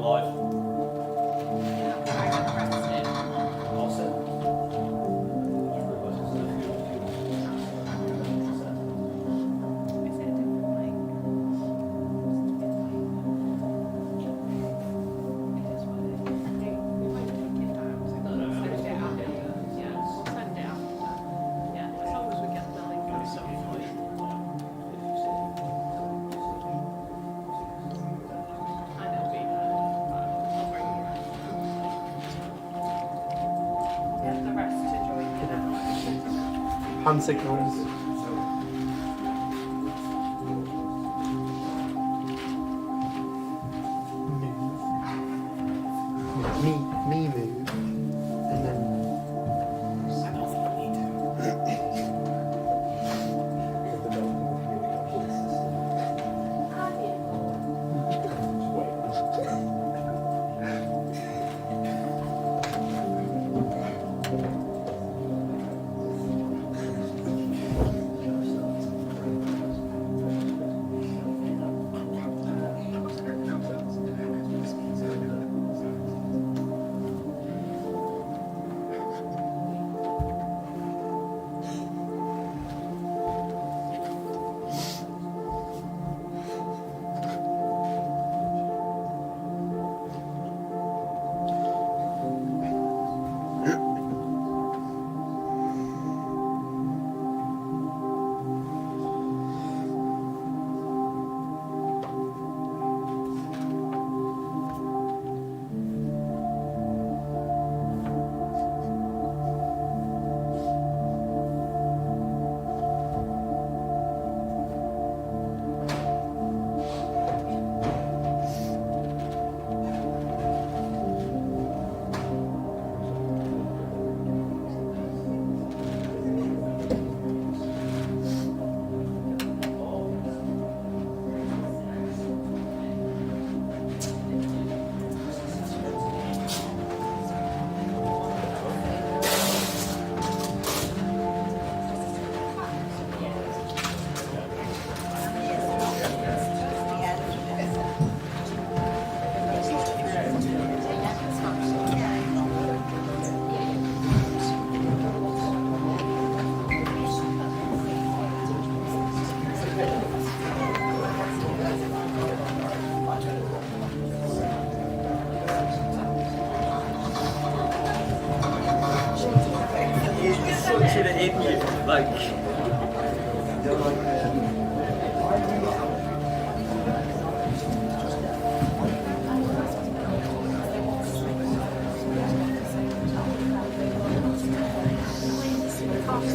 live. Hand signals. Me move. And then Such an idiot, like.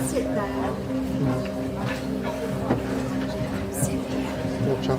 Sit there. watch out,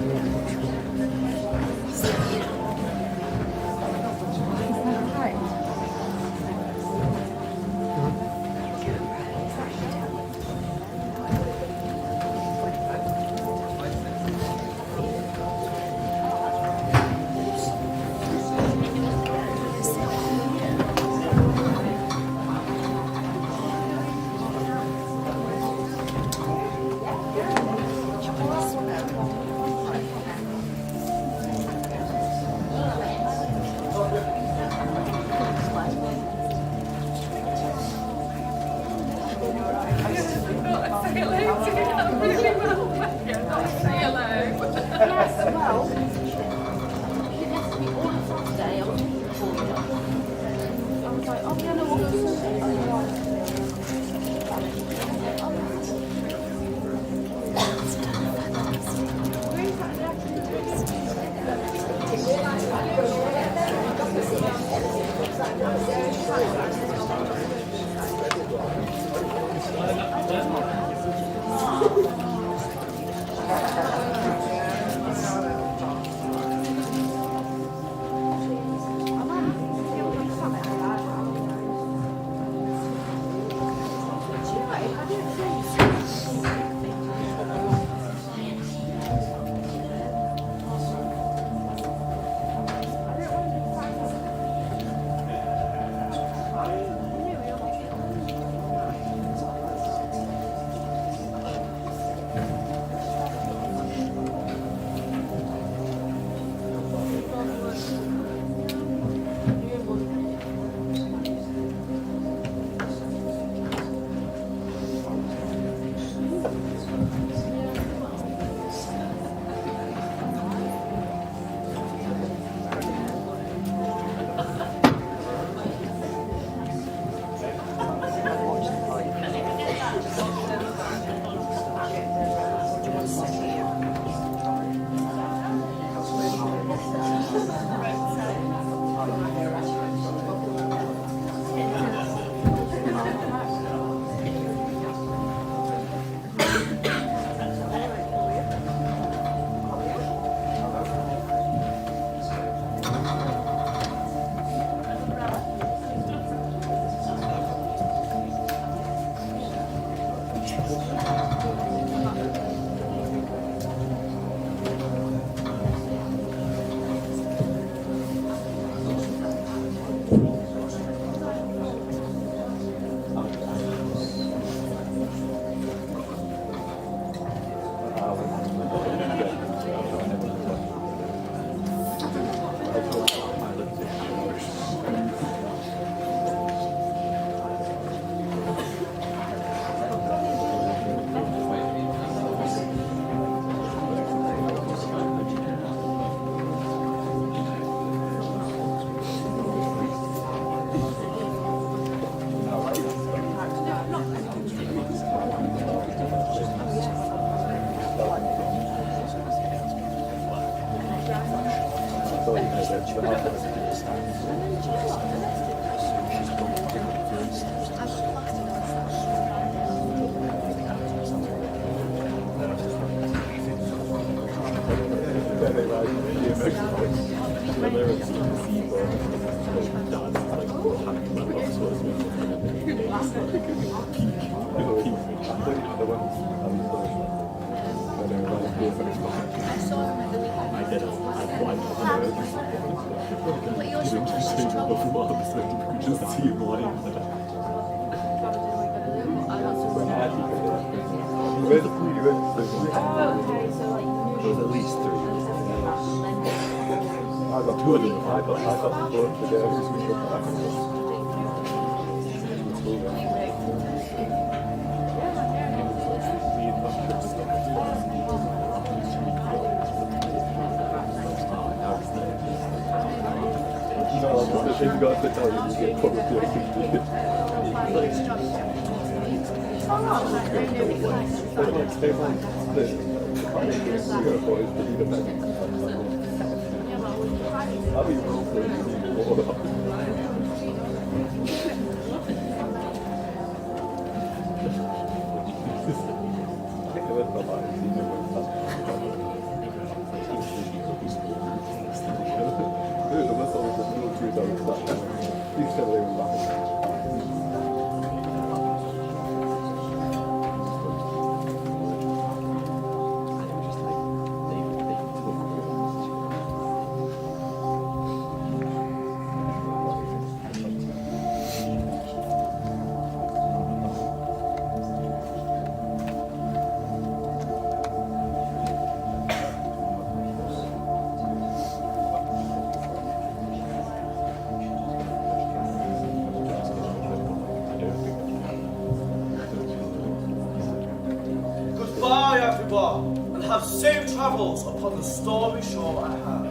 Goodbye, everyone, and have safe travels upon the stormy shore I have.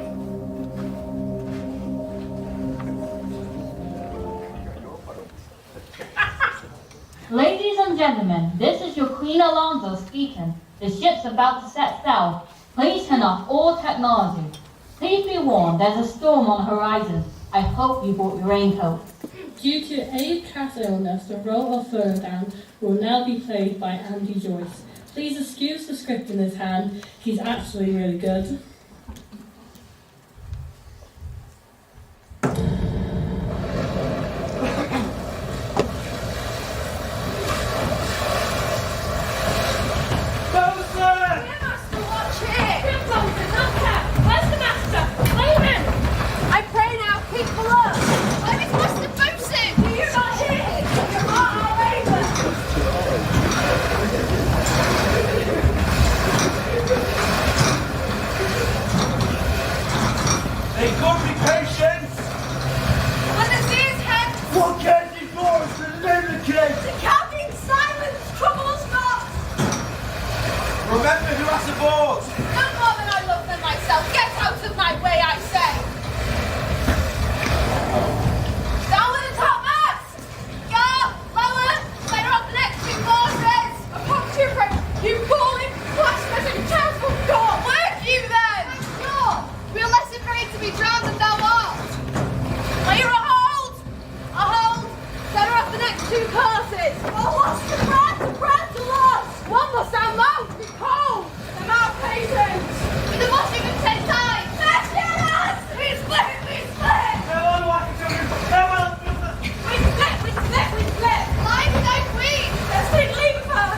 Ladies and gentlemen, this is your Queen Alonso speaking. The ship's about to set sail. Please turn off all technology. Please be warned, there's a storm on the horizon. I hope you brought your raincoat. Due to Abe Cass' illness, the role of Ferdinand will now be played by Andy Joyce. Please excuse the script in his hand, he's actually really good. Remember who has aboard! No more than I love them myself. Get out of my way, I say! Down with the topmast! Yard! Lower! Later off the next two horses! Upon two friends, you galling, blasphemous and council door! Work you then! Lord, we are less afraid to be drowned than thou art! Later a hold! A hold! Later off the next two horses! Oh, what's the bread? The bread to loss! One must our mouth be cold! And our patience! With the washing of 10 times! Let's get us! We split! We split! No one wants to do no one We split! We split! We split! Lie with thy queen! Let's take leave of her!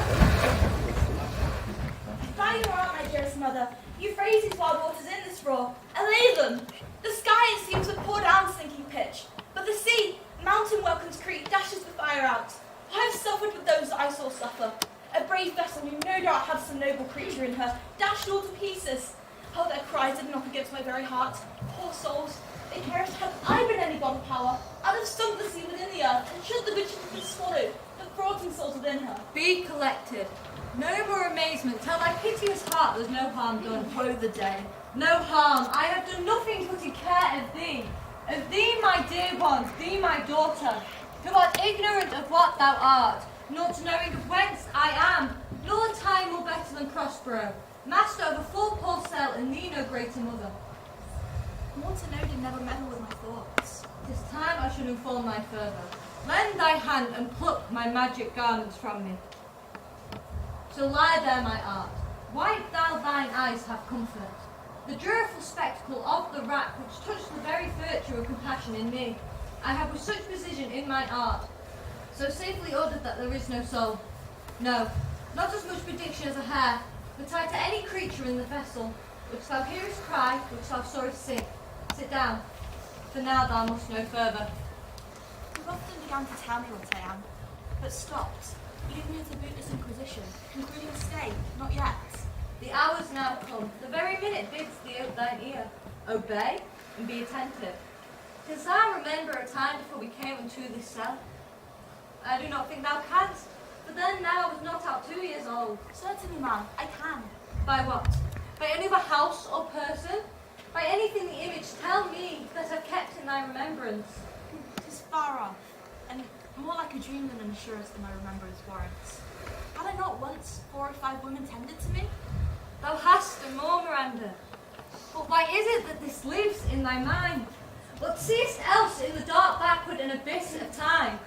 By your art, my dearest mother, Euphrates' wild waters in this roar, allay them! The sky it seems to pour down sinking pitch, but the sea, mountain welcomes Crete, dashes the fire out. I have suffered with those that I saw suffer. A brave vessel who no doubt had some noble creature in her, dashed all to pieces. Oh, their cries did knock against my very heart. Poor souls, they perished had I been any god of power. I'd have sunk the sea within the earth, and should the good ship have been swallowed, the fraughting souls within her. Be collected. No more amazement. Tell thy piteous heart there's no harm done. Woe the day. No harm. I have done nothing to take care of thee. Of thee, my dear ones, thee, my daughter, who art ignorant of what thou art, not knowing of whence I am. Lord Time more better than Prospero, master of a full port sail, and thee no greater mother. What to know did never meddle with my thoughts. 'Tis time I should inform thy further. Lend thy hand and pluck my magic garments from me. So lie there, my art. Wipe thou thine eyes, have comfort. The dreadful spectacle of the rack which touched the very virtue of compassion in me, I have with such precision in mine art, so safely ordered that there is no soul. No, not as much prediction as a hair, but tied to any creature in the vessel, which thou hearest cry, which thou sawest sink. Sit down, for now thou must know further. We've often began to tell me what I am, but stopped, leaving me to bootless inquisition, concluding stay, not yet. The hour's now come, the very minute bids thee ope thine ear. Obey, and be attentive. Canst thou remember a time before we came into this cell? I do not think thou canst, for then thou was not out 2 years old. Certainly, ma'am, I can. By what? By any other house or person? By anything the image tell me that I've kept in thy remembrance? 'Tis far off, and more like a dream than an assurance than my remembrance warrants. Had I not once 4 or 5 women tended to me? Thou hast and more, Miranda. But why is it that this lives in thy mind? What seest else in the dark backward and abyss of time?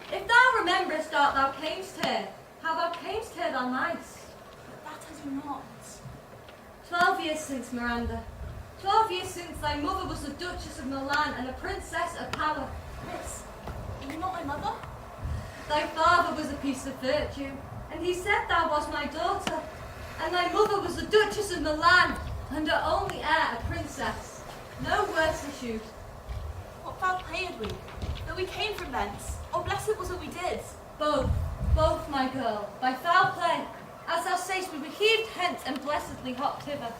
If thou rememberest art thou camest here, how thou camest here thou mightst. But that I do not. 12 years since, Miranda. 12 years since thy mother was the Duchess of Milan and a princess of power. Miss, are you not my mother? Thy father was a piece of virtue, and he said thou was my daughter. And thy mother was the Duchess of Milan, and her only heir a princess. No worse issued. What foul play had we? That we came from thence, or blessed was what we did. Both, my girl, by foul play. As thou sayst, we were heaved hence and blessedly hopped hither.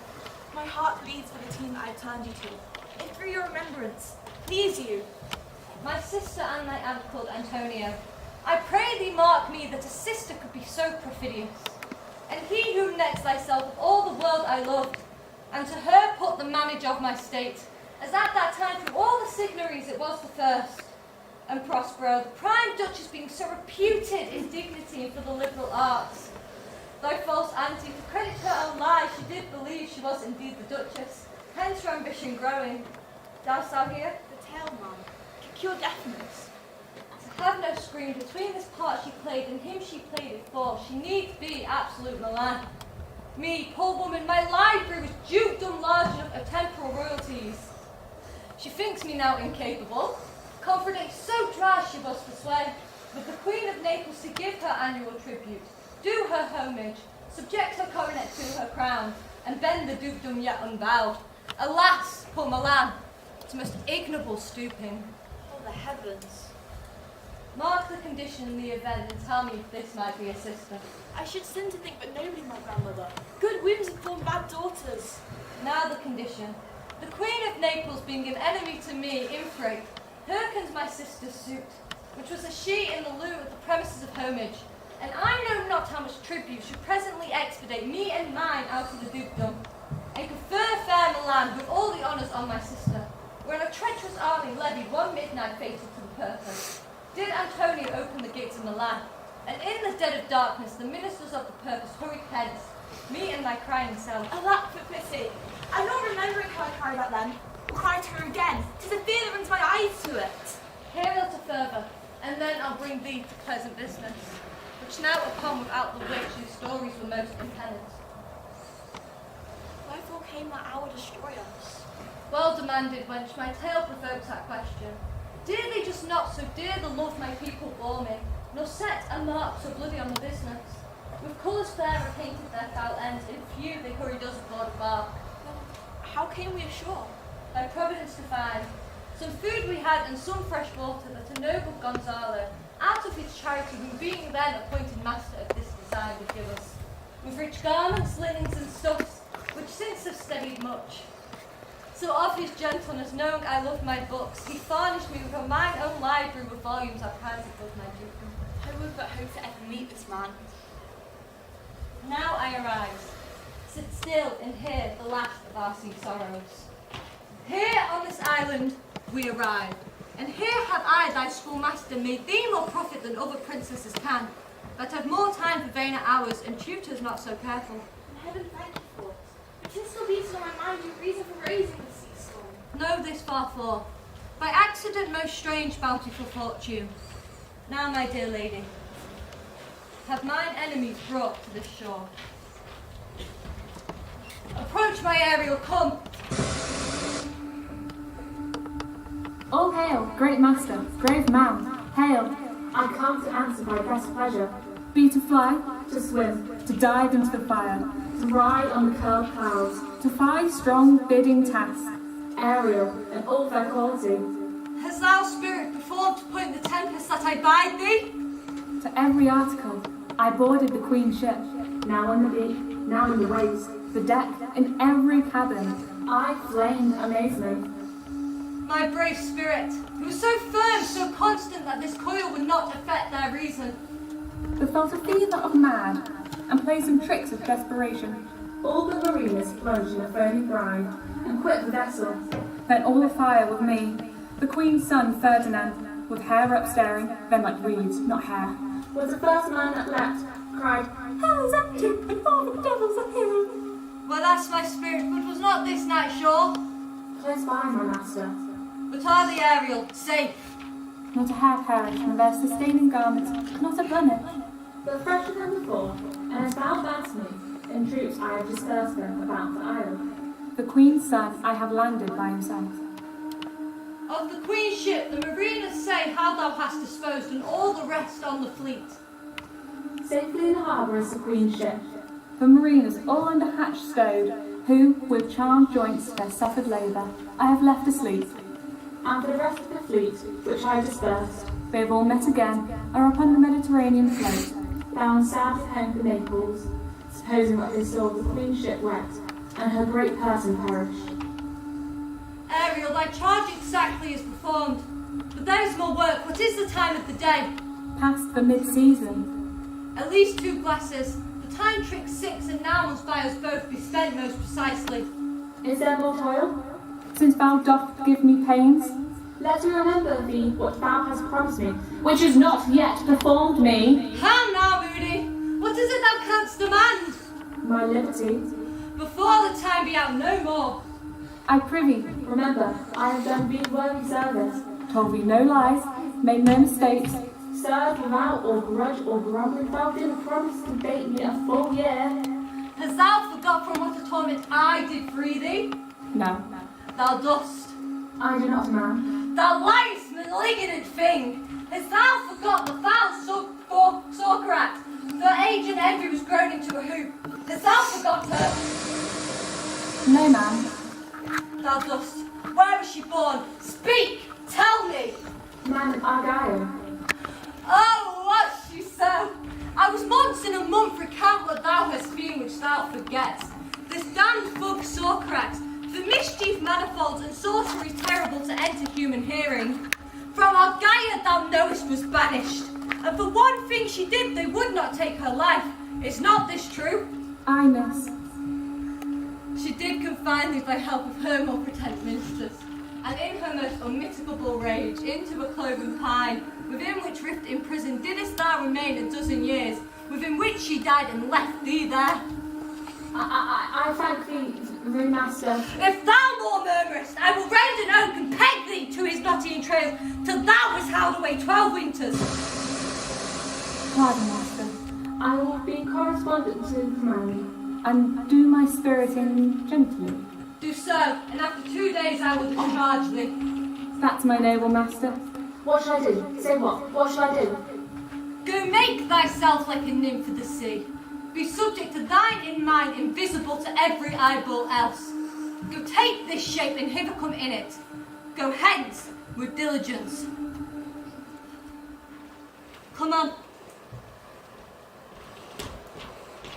My heart bleeds for the team that I have turned you to. If through your remembrance, please you. My sister and thy aunt called Antonio. I pray thee mark me that a sister could be so perfidious. And he whom next thyself of all the world I loved, and to her put the manage of my state, as at that time through all the signories it was the first. And Prospero, the prime duchess being so reputed in dignity and for the liberal arts. Thy false auntie, to credit her own lie, she did believe she was indeed the duchess, hence her ambition growing. Dost thou hear? The tale, ma'am. Cure deafness. To have no screen between this part she played and him she played it for, she needs be absolute Milan. Me, poor woman, my library was dukedom large enough of temporal royalties. She thinks me now incapable, confident so dry she was to sway, with the Queen of Naples to give her annual tribute, do her homage, subject her coronet to her crown, and bend the dukedom yet unbowed. Alas, poor Milan, it's most ignoble stooping. Oh, the heavens. Mark the condition in the event and tell me if this might be a sister. I should sin to think but nobly my grandmother. Good wombs have borne bad daughters. Now the condition. The Queen of Naples being an enemy to me, infrate, hearkens my sister's suit, which was a she in the lieu of the premises of homage, and I know not how much tribute should presently expedite me and mine out of the dukedom, and confer fair Milan with all the honours on my sister, when a treacherous army levied one midnight fatal to the purpose. Did Antonio open the gates of Milan, and in the dead of darkness the ministers of the purpose hurried hence, me and my crying self. Alack, for pity. I'm not remembering how I cried back then. Will cry to her again. 'Tis a fear that brings my eyes to it. Hear a little further, and then I'll bring thee to pleasant business, which now upon without the which these stories were most impellent. Wherefore came that hour to destroy us? Well demanded, wench, my tale provokes that question. Dearly just not so dear the love my people bore me, nor set a mark so bloody on the business. With colours fairer painted their foul ends, in few they hurried us aboard a bark. Then how came we ashore? By providence to find some food we had and some fresh water that a noble Gonzalo, out of his charity, who being then appointed master of this design, would give us, with rich garments, linens, and stuffs, which since have steadied much. So of his gentleness, knowing I loved my books, he furnished me with mine own library with volumes I prized above my dukedom. I would but hope to ever meet this man. Now I arise, sit still and hear the last of our sea sorrows. Here on this island we arrive, and here have I, thy schoolmaster, made thee more profit than other princesses can, that have more time for vainer hours, and tutors not so careful. And heaven thank you for it. But 'tis still beating on my mind your reason for raising the sea storm. know this far forth. By accident most strange, bountiful fortune. Now, my dear lady, have mine enemies brought to this shore. Approach, my Ariel, come. All hail, great master, grave man, hail. I come to answer thy best pleasure. Be to fly, to swim, to dive into the fire, to ride on the curled clouds, to fight strong bidding tasks, Ariel, and all thy quality. Has thou, spirit, performed to point the tempest that I bide thee? To every article, I boarded the Queen's ship, now on the beak, now in the waves, the deck, in every cabin. I flamed amazement. My brave spirit, who was so firm, so constant that this coil would not affect their reason. But felt a fever of mad, and played some tricks of desperation. All the mariners plunged in a foaming brine, and quit the vessel. Then all afire with me, the Queen's son Ferdinand, with hair up staring, then like reeds, not hair, was the first man that leapt, cried, "Hell is empty, and all the devils are here." Well, that's my spirit, but was not this night sure? Close by, my master. But are the Ariel safe? Not a hair perished from their sustaining garments, not a blemish, but fresher than before, and as thou badst me, in troops I have dispersed them about the isle. The Queen's son I have landed by himself. Of the Queen's ship, the mariners say how thou hast disposed, and all the rest on the fleet. Safely in the harbour is the Queen's ship, the mariners all under hatch stowed, who, with charmed joints their suffered labour, I have left asleep. And for the rest of the fleet, which I have dispersed, they have all met again, are upon the Mediterranean float, bound south home for Naples, supposing that they saw the Queen's ship wrecked, and her great person perished. Ariel, thy charge exactly is performed, but there is more work. What is the time of the day? Past the mid-season. At least 2 glasses. The time trick 6, and now must by us both be spent most precisely. Is there more toil? Since thou dost give me pains, let me remember thee what thou hast promised me, which is not yet performed me. How now, Moody? What is it thou canst demand? My liberty. Before the time be out, no more. I prithee, remember, I have done thee worthy service, told thee no lies, made no mistakes, served without or grudge or grumbling. Thou didst promise to bait me a full year. Hast thou forgot from what a torment I did free thee? No, Thou dost. I do not, man. Thou liest, malignant thing! Hast thou forgot the foul Socrates? Her age and envy was grown into a hoop. Hast thou forgot her? No, man. Thou dost. Where was she born? Speak! Tell me! Man Argyle. Oh, was she so? I was months in a month recount what thou hast been which thou forgetst. This damned bug Socrates, for mischief manifold and sorcery terrible to enter human hearing. From Argyle thou knowest was banished, and for one thing she did they would not take her life. Is not this true? I miss. She did confine thee by help of her more pretend ministers, and in her most unmitigable rage, into a cloven pine, within which rift in prison didst thou remain a dozen years, within which she died and left thee there. I thank thee, the master. If thou more murmurest, I will rend an oak and peg thee to his knotty entrails, till thou hast howled away 12 winters. Pardon, master. I will be correspondent to the command, and do my spiriting gently. Do so, and after 2 days I will discharge thee. That's my noble master. What shall I do? Say what? What shall I do? Go make thyself like a nymph of the sea. Be subject to thine in mind, invisible to every eyeball else. Go take this shape and hither come in it. Go hence with diligence. Come on.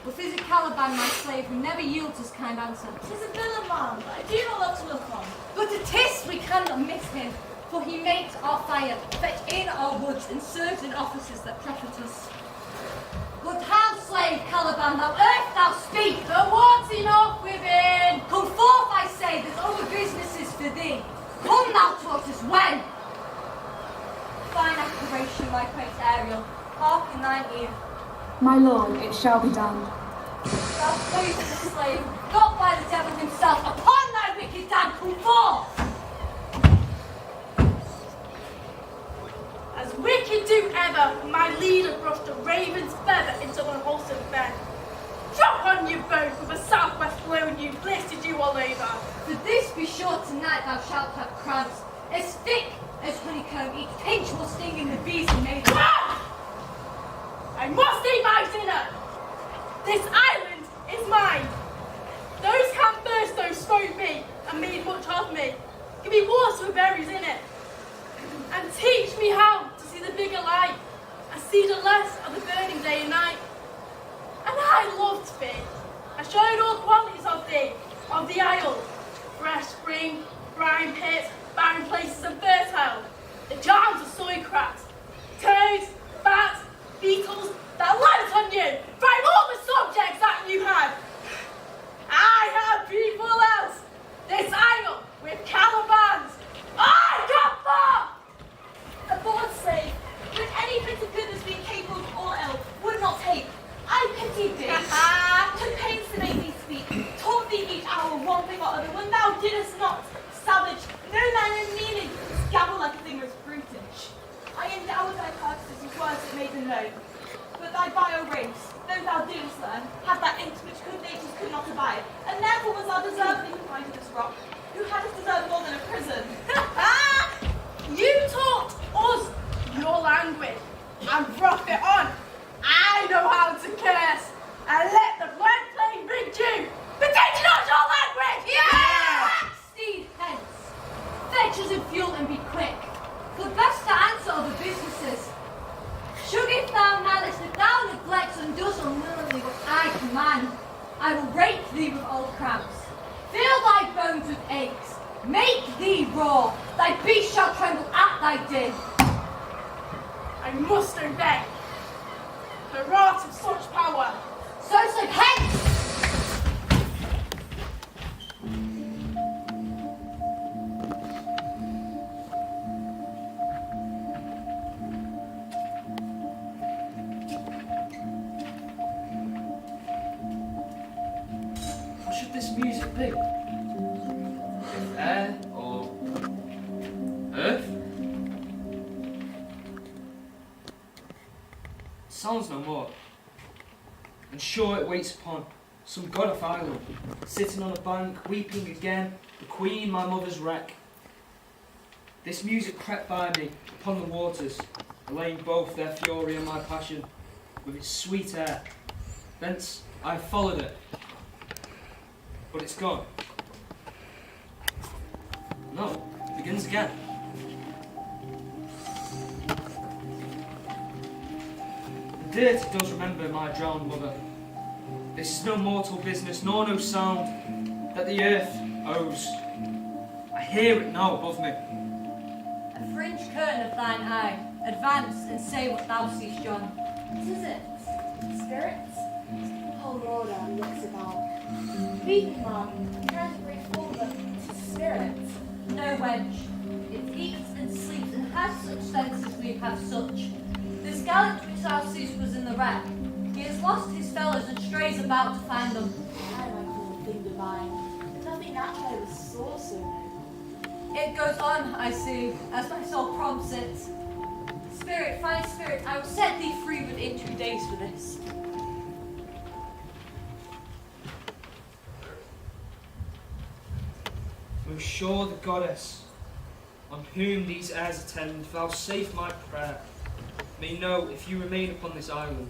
What is it, Caliban, my slave, who never yields his kind answer? 'Tis a villain, man, but I do not love to look on. But it is we cannot miss him, for he makes our fire, fetch in our woods, and serves in offices that profit us. But how, slave Caliban, thou earth thou speak? The what's enough within? Come forth, I say, there's other businesses for thee. Come thou taught us when. Fine accusation, my great Ariel, hark in thine ear. My lord, it shall be done. Thou poisonous slave, got by the devil himself, upon thy wicked dad, come forth! do ever when my leader brushed a raven's feather into unwholesome bed. Drop on your boat with a southwest blow you blistered you all over. For this be sure tonight thou shalt have cramps, as thick as honeycomb, each pinch will sting in the bees and made. I must eat my dinner! This island is mine! Those CCSW spoke me and made much of me. Give me water with berries in it. And teach me how to see the bigger light and see the less of the burning day and night. And I loved thee. I showed all qualities of thee, of the isle. Fresh spring, brine pits, barren places and fertile. The charms of soy crabs, toads, bats, beetles that light on you from all the subjects that you have. I have people else. This isle with caravans. I got far! A board slave, with any prince of goodness being capable or ill, would not take. I pitied thee. Took pains to make thee speak, taught thee each hour one thing or other, when thou didst not. Savage, no man in meaning, gabble like a thing was brutish. I endowed thy purposes with words that made them known. But thy bio race, though thou didst learn, had that int which good natures could not abide, and therefore was thou deservedly confined to this rock, who hadst deserved more than a prison. You taught us your language and brought it on. I know how to curse and let the floodplain rid you, but take not your language! Yeah! Steed hence. Fetch us in fuel and be quick. For best to answer other businesses. Should if thou malice, if thou neglects and dost unwillingly what I command, I will rake thee with old cramps. Fill thy bones with aches. Make thee roar. Thy beast shall tremble at thy din. I must obey. The wrath of such power. So slip hence! What should this music be? Air or earth? Sounds no more. And sure it waits upon some god of island, sitting on a bank, weeping again, the queen my mother's wreck. This music crept by me upon the waters, allaying both their fury and my passion with its sweet air. Thence I followed it, but it's gone. No, it begins again. The dirty does remember my drowned mother. This is no mortal business, nor no sound that the earth owes. I hear it now above me. A fringe curtain of thine eye, advance and say what thou seest, John. What is it? Spirits? Oh Lord, I looks about. Weeping man, trying to bring forward to spirits. No wench, it eats and sleeps and has such sense as we have such. This gallant which thou seest was in the wreck. He has lost his fellows and strays about to find them. I like all thing divine. Nothing natural was so new. It goes on, I see, as my soul prompts it. Spirit, fine spirit, I will set thee free within 2 days for this. Most sure the goddess, on whom these airs attend, vouchsafe my prayer, may know, if you remain upon this island,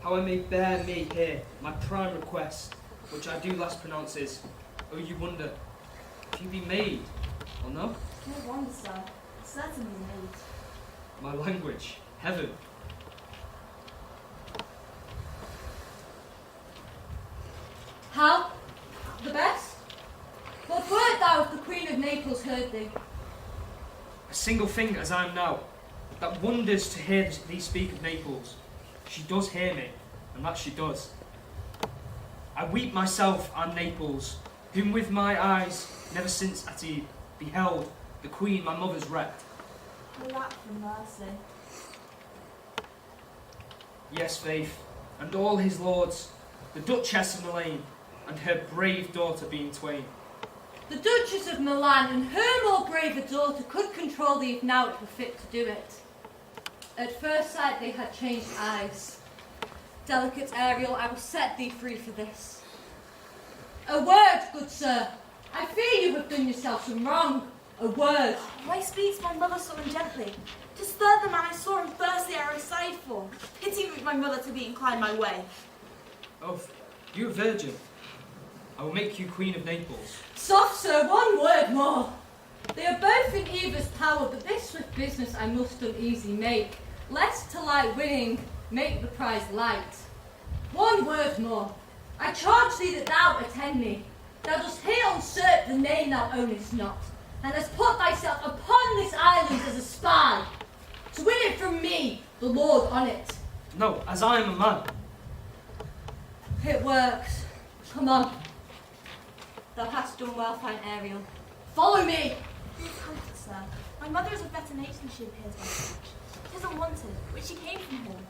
how I may bear me here my prime request, which I do last pronounce is, oh you wonder, if you be made, or no? No wonder, sir. Certainly made. My language, heaven. How? The best? What word thou if the Queen of Naples heard thee? A single thing as I am now, that wonders to hear thee speak of Naples. She does hear me, and that she does. I weep myself and Naples, whom with my eyes never since at eve beheld the queen my mother's wrecked. Alack for mercy. Yes, faith, and all his lords, the Duchess of Milan, and her brave daughter being twain. The Duchess of Milan and her more braver daughter could control thee if now it were fit to do it. At first sight they had changed eyes. Delicate Ariel, I will set thee free for this. A word, good sir. I fear you have done yourself some wrong. A word. Why speaks my mother so gently? 'Tis third the man I saw and first the arrow sighed for. Pity moved my mother to be inclined my way. Oh, you a virgin. I will make you Queen of Naples. Soft, sir, one word more. They are both in Eva's power, but this swift business I must uneasy make, lest to light winning make the prize light. One word more. I charge thee that thou attend me. Thou dost here usurp the name thou ownest not, and hast put thyself upon this island as a spy, to win it from me, the Lord on it. No, as I am a man. It works. Come on. Thou hast done well, fine Ariel. Follow me. Be comfort, sir. My mother is of better nature than she appears by speech. It isn't wanted, which she came from home.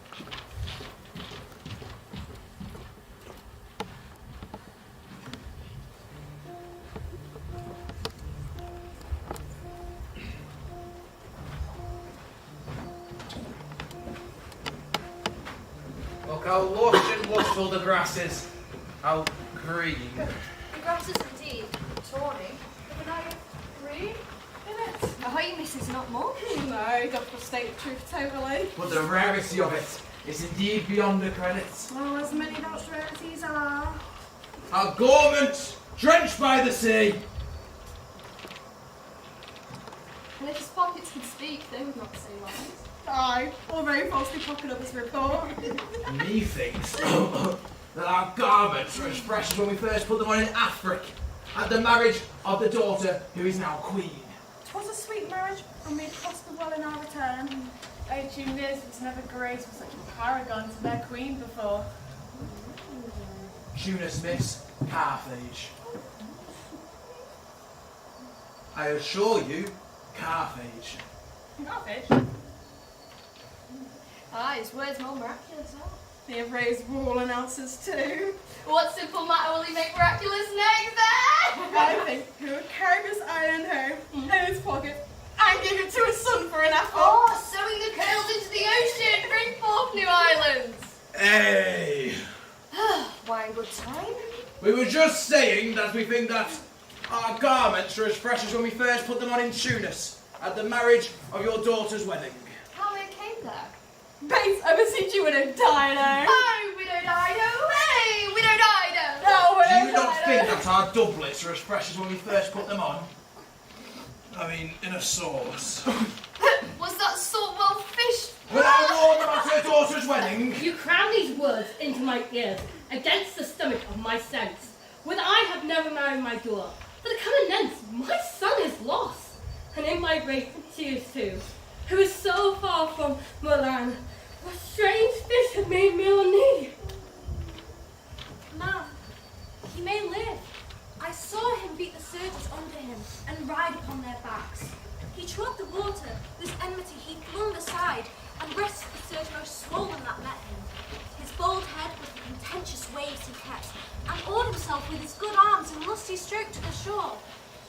Look how lush and lustful the grass is. How green. The grass is indeed tawny, but now green in it. The highness is not more. No, doth state the truth totally. But the rarity of it is indeed beyond the credits. Well, as many Dutch rarities are. Our garment drenched by the sea. And if his pockets could speak, they would not say lies. Aye, or very falsely pocket up his report. Methinks that our garments are as fresh as when we first put them on in Africa at the marriage of the daughter who is now queen. 'Twas a sweet marriage, and we prospered well in our return. 18 years was never graced with such a paragon to their queen before. Tunis, miss, Carthage. I assure you, Carthage. Carthage? Aye, his words more miraculous, huh? They have raised royal announcers too. What simple matter will he make miraculous next then? I think he would carry this island home in his pocket and give it to his son for an apple. Oh, sowing the curls into the ocean, bring forth new islands. Hey! Why, good time? We were just saying that we think that our garments are as fresh as when we first put them on in Tunis at the marriage of your daughter's wedding. How they came there? Bates, I beseech you, widow Dido. Oh, widow Dido! Hey, widow Dido! No, Do widow you not Dido. think that our doublets are as fresh as when we first put them on? I mean, in a sauce. Was that salt well fished? Will I warn them at her daughter's wedding? You cram these words into my ears against the stomach of my sense. Would I have never married my daughter, for the coming thence, my son is lost, and in my rape she is too, who is so far from Milan. What strange fish had made me uneasy. Ma'am, he may live. I saw him beat the surges under him and ride upon their backs. He trod the water, this enmity he flung aside, and wrested the surge most swollen that met him. His bold head with the contentious waves he kept, and oared himself with his good arms in lusty stroke to the shore,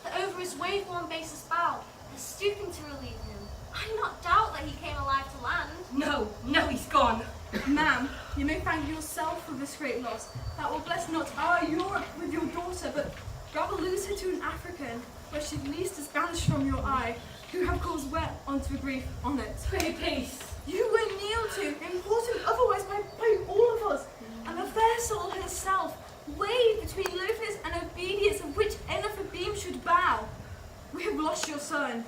that over his wave-worn base's bow, and stooping to relieve him, I not doubt that he came alive to land. No, he's gone. Ma'am, you may thank yourself for this great loss, that will bless not our Europe with your daughter, but rather lose her to an African, where she at least is banished from your eye, who have caused wet onto a grief on it. Pray peace. You were kneel to, important otherwise by all of us, and the fair soul herself, weighed between loafers and obedience of which enough a beam should bow. We have lost your son,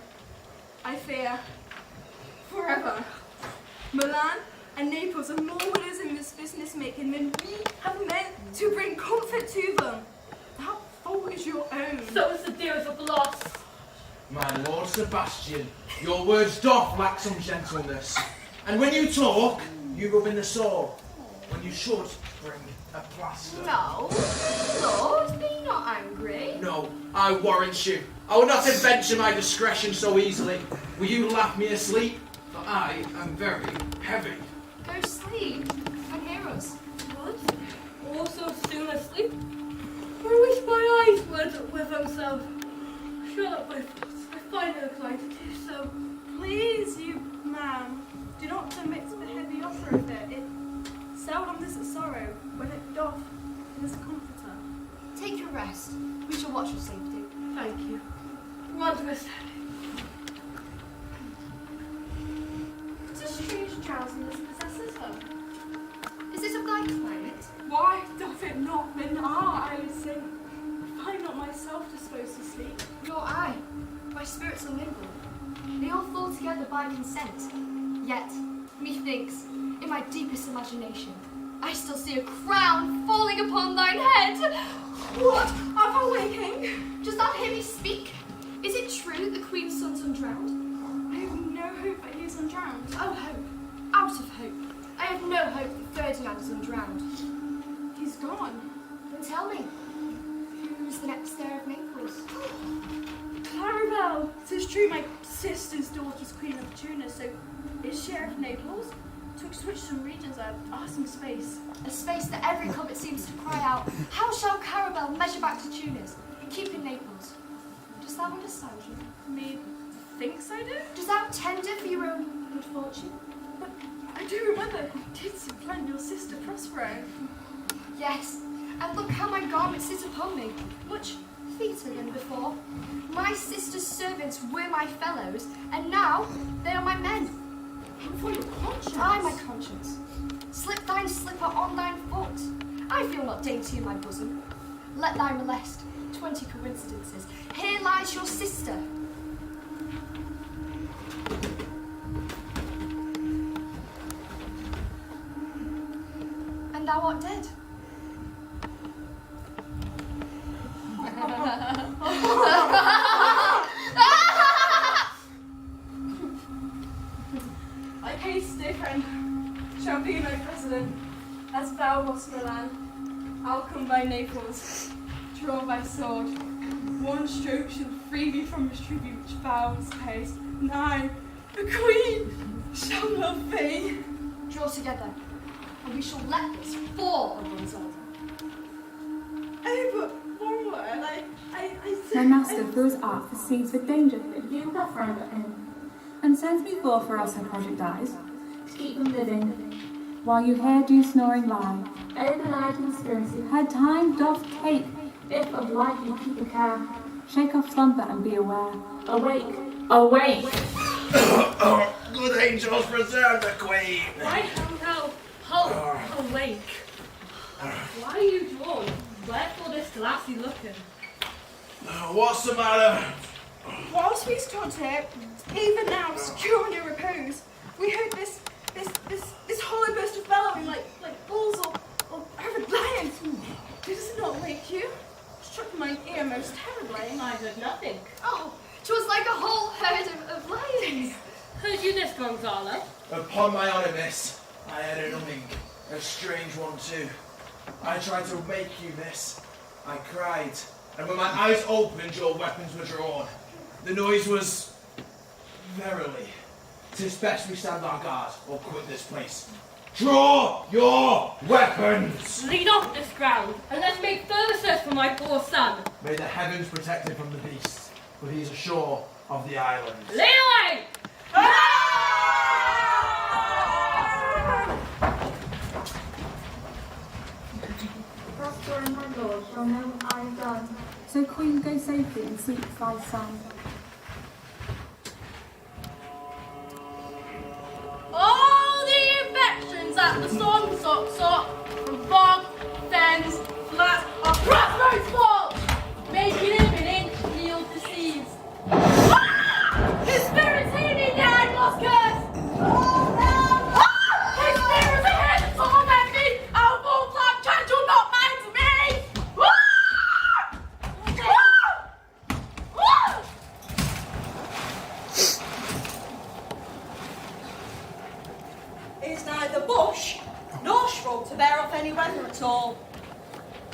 I fear, forever. Milan and Naples are more winners in this business making than we have meant to bring comfort to them. That fault is your own. So is the dearest of loss. My Lord Sebastian, your words doth lack some gentleness. And when you talk, you rub in the sore, when you should bring a plaster. No. Lord, be not angry. No, I warrant you, I will not adventure my discretion so easily. Will you laugh me asleep? For I am very heavy. Go sleep and hear us. Good. Also soon asleep. I wish my eyes were with themselves. Shut up my thoughts. I find no inclined to do so. Please, you, ma'am, do not arduous. What a strange drowsiness possesses her. Is it of thy climate? Why doth it not in our eyes sink? If I not myself disposed to sleep? Nor I. My spirits are mingled. They all fall together by consent. Yet, methinks, in my deepest imagination, I still see a crown falling upon thine head. What? Art thou waking? Does thou hear me speak? Is it true that the Queen's son's undrowned? I have no hope that he is undrowned. Oh, hope. Out of hope. I have no hope that Ferdinand is undrowned. He's gone. Then tell me, who's the next heir of Naples? Clarabelle! 'Tis true my sister's daughter's Queen of Tunis, so is she heir of Naples? To switch some regions, I've asked some space. A space that every comet seems to cry out, how shall Clarabelle measure back to Tunis, keep in Naples? Does that understand you? Me thinks I do? Does that tender for your own good fortune? But I do remember you did supplant your sister Prospero. Yes, and look how my garments sit upon me, much fleeter than before. My sister's servants were my fellows, and now they are my men. And for your conscience? Ay, my conscience. Slip thine slipper on thine foot. I feel not dainty in my bosom. Let thy molest 20 coincidences. Here lies your sister. And thou art dead. I haste, dear friend, shall be my president, as thou wast Milan. I'll come by Naples, draw thy sword. One stroke shall free me from this tribute which thou hast paid. Nay, the Queen shall love thee. Draw together, and we shall let this fall on Gonzaga. Oh, but one word, My master, through his art, perceives the danger that you are forever in, and sends me forth, or else her project dies, to keep them living, while you here do snoring lie. Open-eyed conspiracy, her time doth take, if of life you keep a care. Shake off slumber and be aware. Awake, awake! Good angels preserve the Queen! Why come thou halt awake? Why are you drawn? Wherefore this glassy looking? What's the matter? whilst we stood here, even now, secure in your repose, we heard this hollow burst of bellowing like bulls or arid lions. Does it not wake you? Struck my ear most terribly. I heard nothing. Oh, 'twas like a whole herd of lions. Heard you this, Gonzalo? Upon my honour, miss, I heard a numbing, a strange one too. I tried to wake you, miss. I cried, and when my eyes opened, your weapons were drawn. The noise was, verily, 'tis best we stand our guard or quit this place. Draw your weapons! Lead off this ground, and let's make further search for my poor son. May the heavens protect him from the beast, for he is ashore of the island. Lead away! Prosper and my lord shall know what I have done. So, Queen, go safely and seek thy son. All the infections that the storm sought from fog, fens, flats, are Prospero's fault! Making him an inch-healed disease. His spirit's in me, the I must curse! His spirit's ahead to torment me! Our full black child shall not mind me! Is neither bush nor shrub to bear off any weather at all.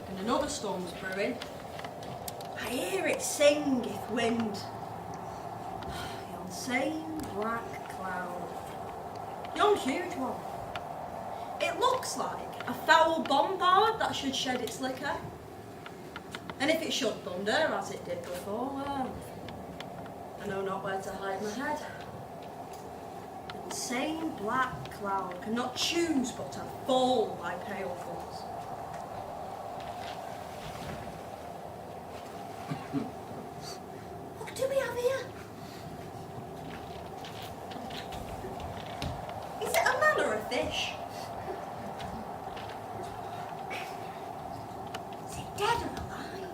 And another storm's brewing. I hear it singeth wind. Yon same black cloud. Yon huge one. It looks like a foul bombard that should shed its liquor. And if it should thunder as it did before, well, I know not where to hide my head. The same black cloud cannot choose but to fall by pale falls. What do we have here? fish. Is it dead or alive?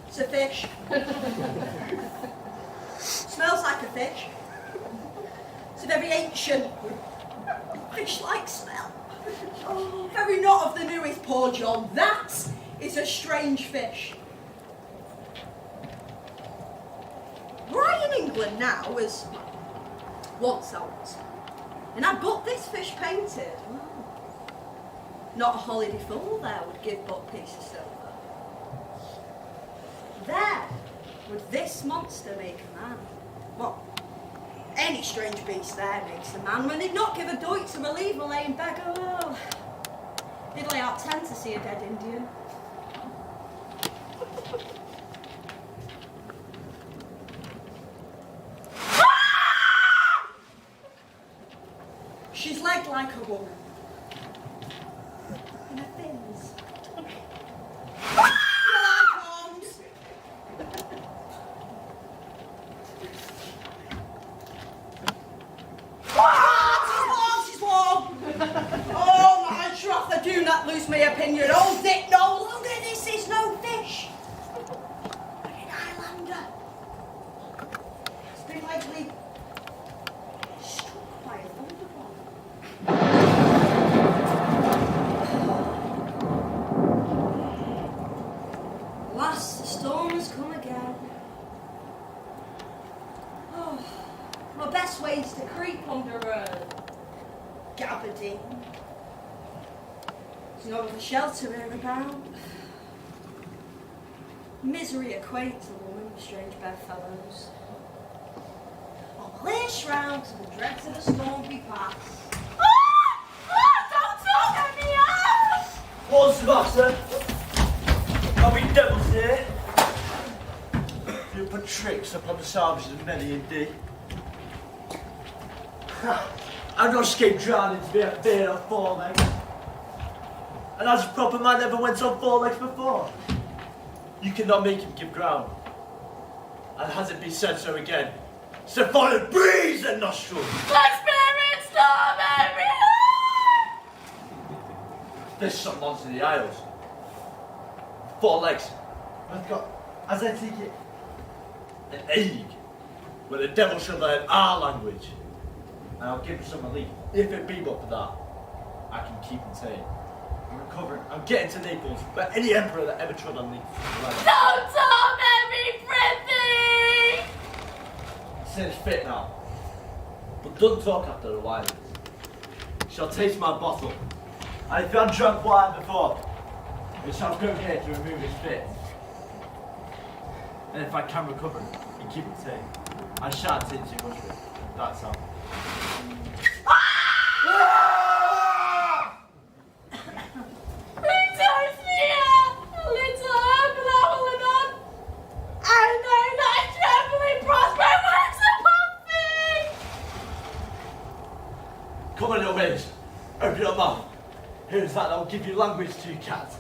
It's a fish. Smells like a fish. It's a very ancient, fish-like smell. Oh, very not of the newest, poor John. That is a strange fish. Were I in England now, as once I was, and I got this fish painted, well, not a holiday fool there would give but a piece of silver. There would this monster make a man. Well, any strange beast there makes a man when they'd not give a doit to relieve a lame beggar. Oh, they'd lay out 10 to see a dead Indian. She's legged like a woman. And her fins. Oh my troth, I do not lose my opinion. Oh, Dick, no longer this is no fish, but an Highlander. It's been lately struck by a thunderbolt. Alas, the storm has come again. Oh, my best way is to creep under gabardine. There's no other shelter here about. Misery acquaints a woman with strange bedfellows. I'll lace round to the dregs of the storm we pass. Don't talk at me out! What's the matter? Are we devils here? You put tricks upon the salvages of many indeed. I've not escaped drowning to be a bear on 4 legs. And as a proper man never went on 4 legs before. You cannot make him give ground. And has it been said so again? So far it breathes a nostril. The spirit storm everywhere! There's some monster in the Isles. 4 legs. I've got, as I take it, an ague, where the devil shall learn our language. And I'll give him some relief. If it be but for that, I can keep him tame. I'm recovering. I'm getting to Naples, but any emperor that ever trod on me. Don't torment me, Prithee! Sin's fit now, but don't talk after a while. Shall taste my bottle, and if you had drunk wine before, it shall come here to remove his fit. And if I can recover and keep it tame, I shan't take too much of it. That's all. Come on, little babes. Open your mouth. Here's that I'll give you language to, cat.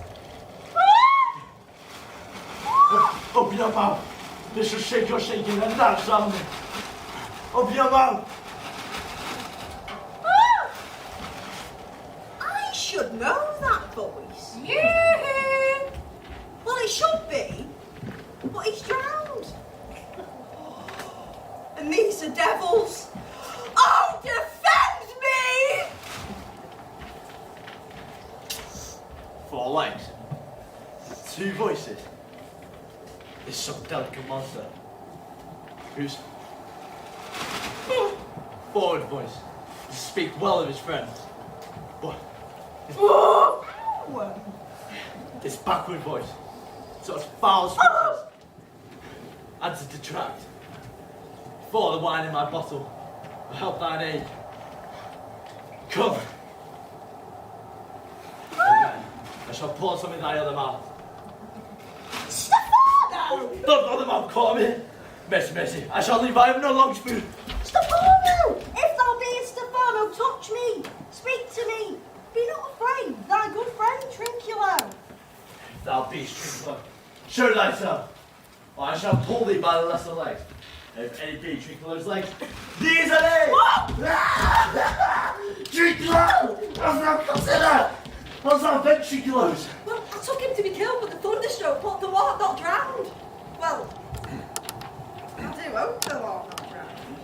Open your mouth. This will shake your shaking and dance on me. Open your mouth. I should know that voice. Yeah. Well, it should be, but he's drowned. And these are devils. Oh, defend me! 4 legs. 2 voices. Is some delicate monster whose forward voice to speak well of his friends, but his backward voice such foul speeches and to detract. For the wine in my bottle will help thine aid. Come. Amen. I shall pour some in thy other mouth. Don't other mouth call me. Messi, I shall leave. I have no long spoon. Stefano! If thou beest Stefano, touch me. Speak to me. Be not afraid. Thy good friend Trinculo. Thou beast, Trinculo. Show thyself. or I shall pull thee by the lesser legs. If any be trickle those legs, these are they! Trickle! That's not considered! That's not ventriculos! Well, I took him to be killed, but the thunderstroke put the water not drowned. Well, I do hope the water not drowned.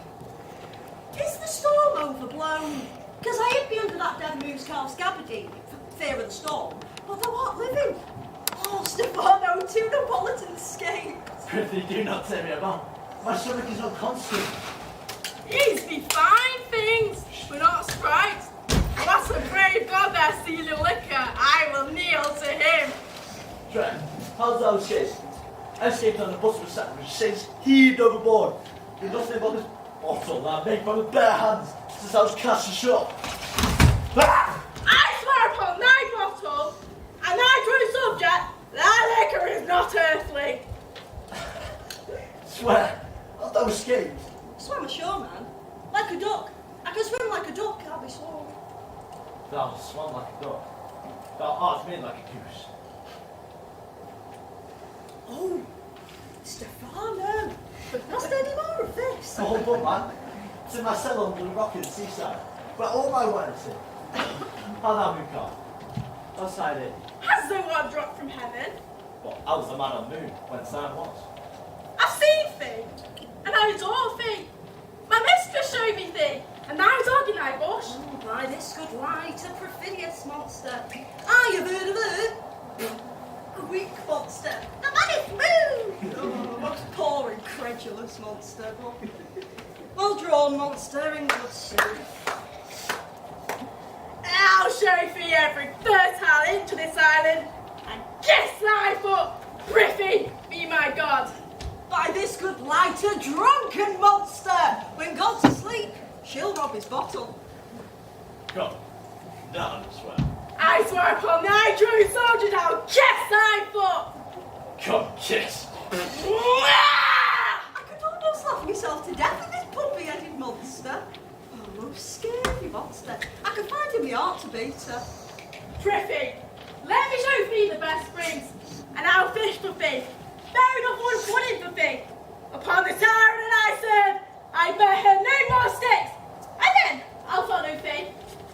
Is the storm overblown? Because I hid me under that dead moose calf's gabardine for fear of the storm, but thou art living. Oh, Stefano, two Napolitans escaped. Prithee, do not tell me about. My stomach is not constant. These be fine things, but not sprites. What's a brave god there stealing liquor? I will kneel to him. Trent, how's thou escaped? I escaped on the bottom of sack which since heaved overboard. You're nothing but this bottle that I made by my bare hands since I was cast ashore. Ah! I swear upon thy bottle, and thy true subject, thy liquor is not earthly. Swear, hast thou escaped? Swam ashore, man. Like a duck. I can swim like a duck, I'll be sworn. Thou swam like a duck. Thou art made like a goose. Oh, Stefano. Hast any more of this? The whole book, man. It's in my cell under the rock in the seaside, where all my wines sit. How thou moved on? Outside it. Has no one dropped from heaven? But I was the man on the moon when Sam was. I've seen thee, and I adore thee. My mistress showed me thee, and thy dog in thy bush. Oh, by this good light, a perfidious monster. I have heard of her. A weak monster. The man is moved. Oh, most poor, incredulous monster. Well-drawn monster in good suit. I'll show thee every fertile inch of this island, and kiss thy foot, Griffey, be my god. By this good light, a drunken monster. When God's asleep, she'll rob his bottle. Come, now I swear. I swear upon thy true soldier, I'll kiss thy foot. Come, kiss. I could almost laugh myself to death at this puppy-headed monster. Oh, most scary monster. I could find in my heart to beat her. Griffey, let me show thee the best springs, and I'll fish for thee. Fair enough one pudding for thee. Upon the tower that I serve, I bear her no more sticks, and then I'll follow thee.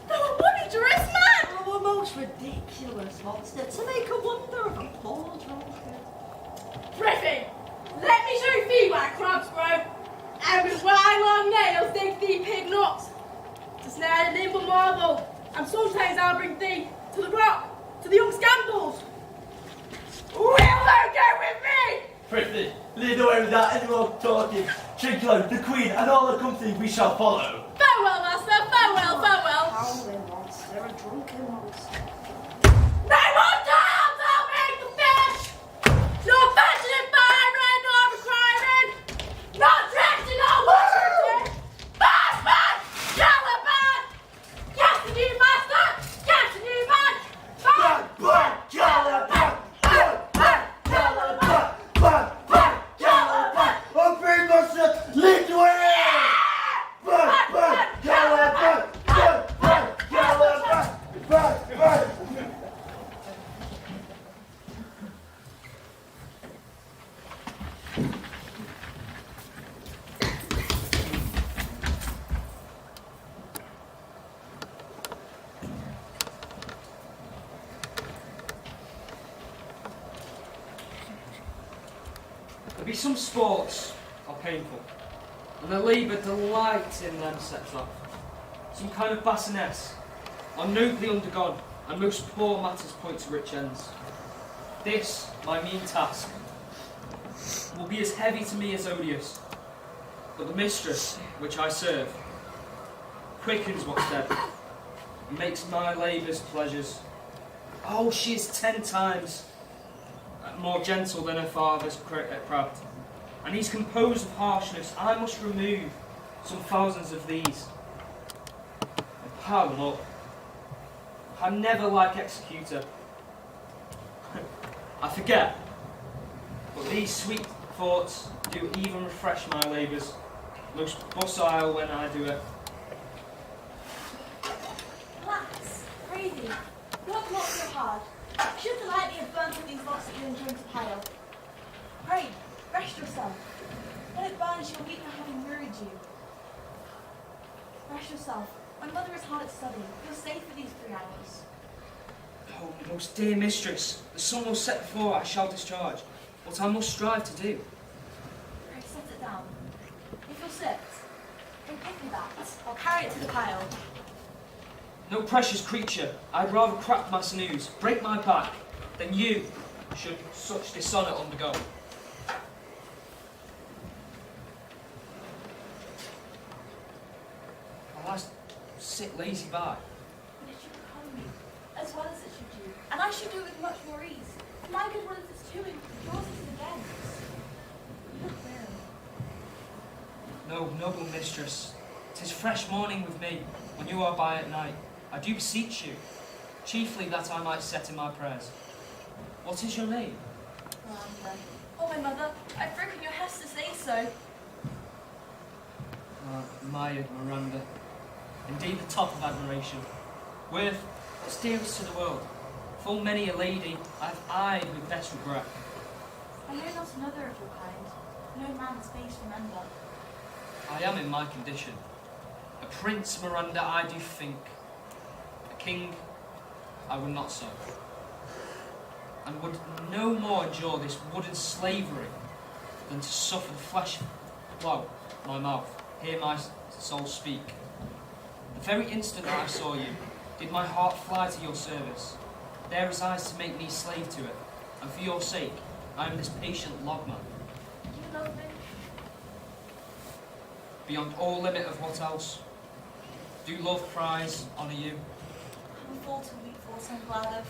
Thou a wondrous man! Oh, a most ridiculous monster to make a wonder of a poor drunkard. Griffey, let me show thee where crabs grow, and with my long nails dig thee pig nuts. To snare the nimble marble, and sometimes I'll bring thee to the rock, to the young scambles. Will thou go with me? Prithee, lead the way without any more talking. Trinculo, the Queen, and all the company we shall follow. Farewell, master, farewell, farewell. Howling monster, a drunken monster. No more dogs, I'll make the fish! Nor fetching in firing, nor requiring, nor dredging or washing. Fast man, Caliban! Yes, the new master, yes, the new man. Bang, bang, Caliban! Bang, bang, Caliban! Bang, bang, Caliban! Oh, Green Monster, lead the way! Bang, bang, Caliban! Bang, bang, Caliban! Bang, bang! There be some sports are painful, and the labour delight in them sets off. Some kind of bassinets are nobly undergone, and most poor matters point to rich ends. This, my mean task, will be as heavy to me as odious, but the mistress which I serve quickens what's dead, and makes my labours pleasures. Oh, she is 10 times more gentle than her father's craft, and he's composed of harshness. I must remove some thousands of these and pile them up. I'm never like executor. I forget, but these sweet thoughts do even refresh my labours, most docile when I do it. Lass, pray thee, work not so hard. Should the lightning have burnt all these logs that you intend to pile? Pray, rest you're weak for having worried you. Rest yourself. My mother is hard at study. You're safe for these 3 hours. Oh, most dear mistress, the sun will set before I shall discharge what I must strive to do. Pray set it down. If you'll sit, then pick me that. I'll carry it to the pile. No precious creature, I'd rather crack my snooze, break my back, than you should such dishonour undergo. I'll sit lazy by. But it should become me, as well as it should you. And I should do it with much more ease. For my good will is its doing, yours is it against. You look weary. No, noble mistress, 'tis fresh morning with me, when you are by at night. I do beseech you, chiefly that I might set in my prayers. What is your name? Miranda. Oh, my mother, I've broken your hest to say so. Admired Miranda. Indeed the top of admiration. Worth what's dearest to the world. Full many a lady I have eyed with best regret. I know not another of your kind. No man's face remember. I am in my condition. A prince, Miranda, I do think. A king, I would not so. And would no more endure this wooden slavery than to suffer the flesh flow my mouth, hear my soul speak. The very instant that I saw you, did my heart fly to your service. There resides to make me slave to it, and for your sake, I am this patient logman. Do you love me? Beyond all limit of what else? Do love, prize, honour you? I'm a fool to weep for what I'm glad of.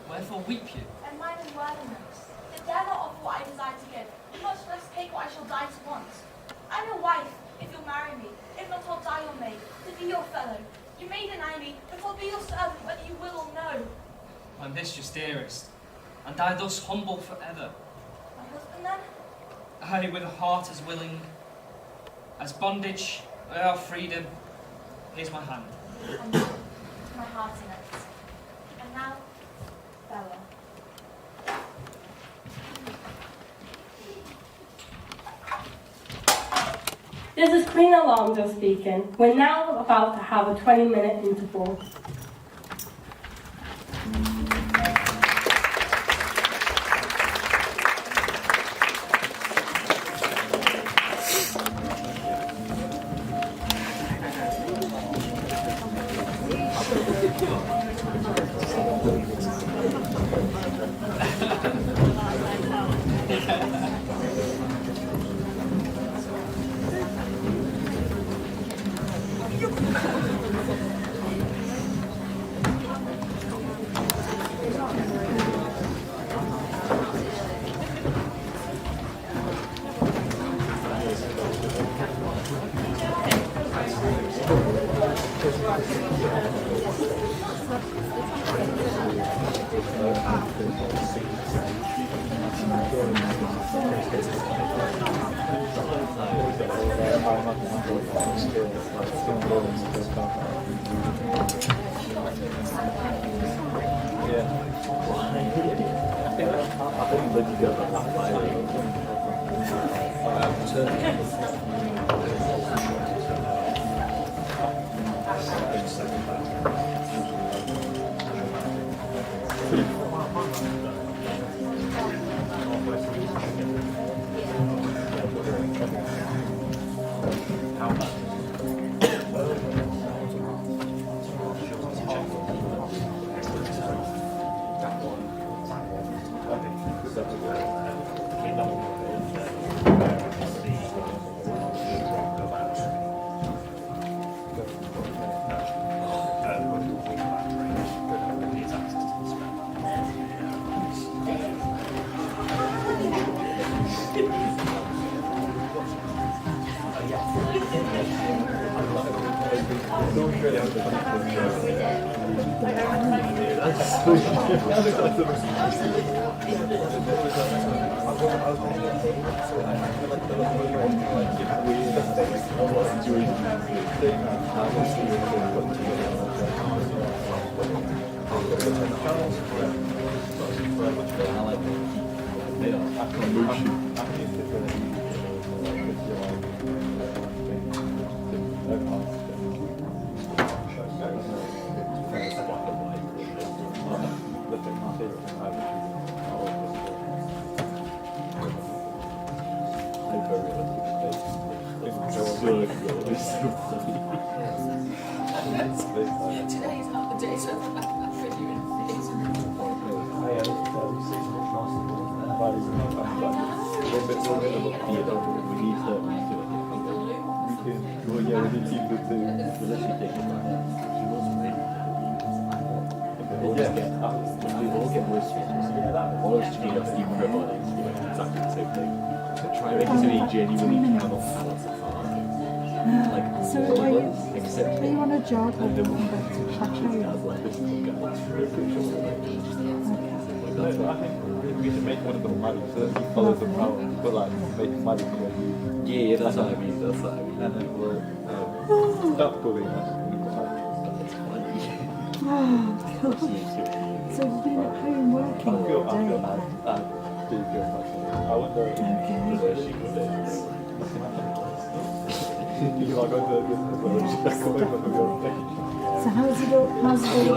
Wherefore weep you? And mine is worthiness. They dare not offer what I desire to give, much less take what I shall die to want. I'm your wife, if you'll marry me. If not, I'll die your maid, to be your fellow. You may deny me, but I'll be your servant, whether you will or no. My mistress dearest, and I thus humble forever. My husband, then? I with a heart as willing as bondage, our freedom. Here's my hand. And my heart in it. And now, Bella. This is Queen Alonzo speaking. We're now about to have a 20-minute interval. Today's not the day, so I'm back for you in days. So are you on a job or are you back home? I think we should make one of them married so that he follows them around, but like make them married together. Yeah, that's what I mean, And then we'll start pulling us. Oh, God. So you've been at home working all day? I wonder if she could you are going to So how's it all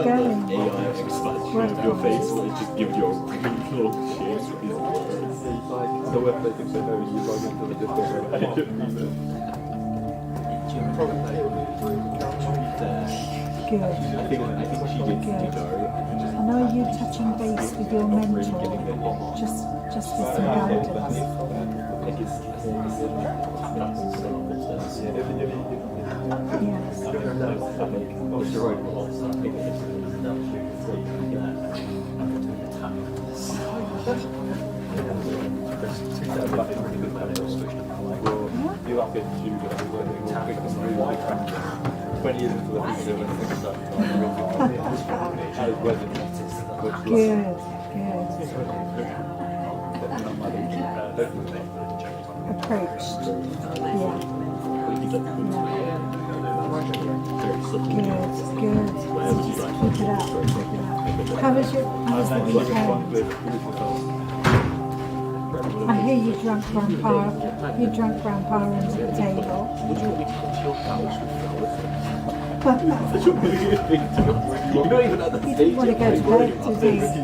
going? AI expansion of your face where it just gives you a really long shape. It's like the web they think they know you log into the different Good. I think she did Good. And are you touching base with your mentor? Just with some guidance? Yes. You have to choose 20 years into the future when things start Good. Approached. Yeah. Good. Keep it up. How was the weekend? I hear you drunk Grandpa under the table. He didn't want to go to bed, did he?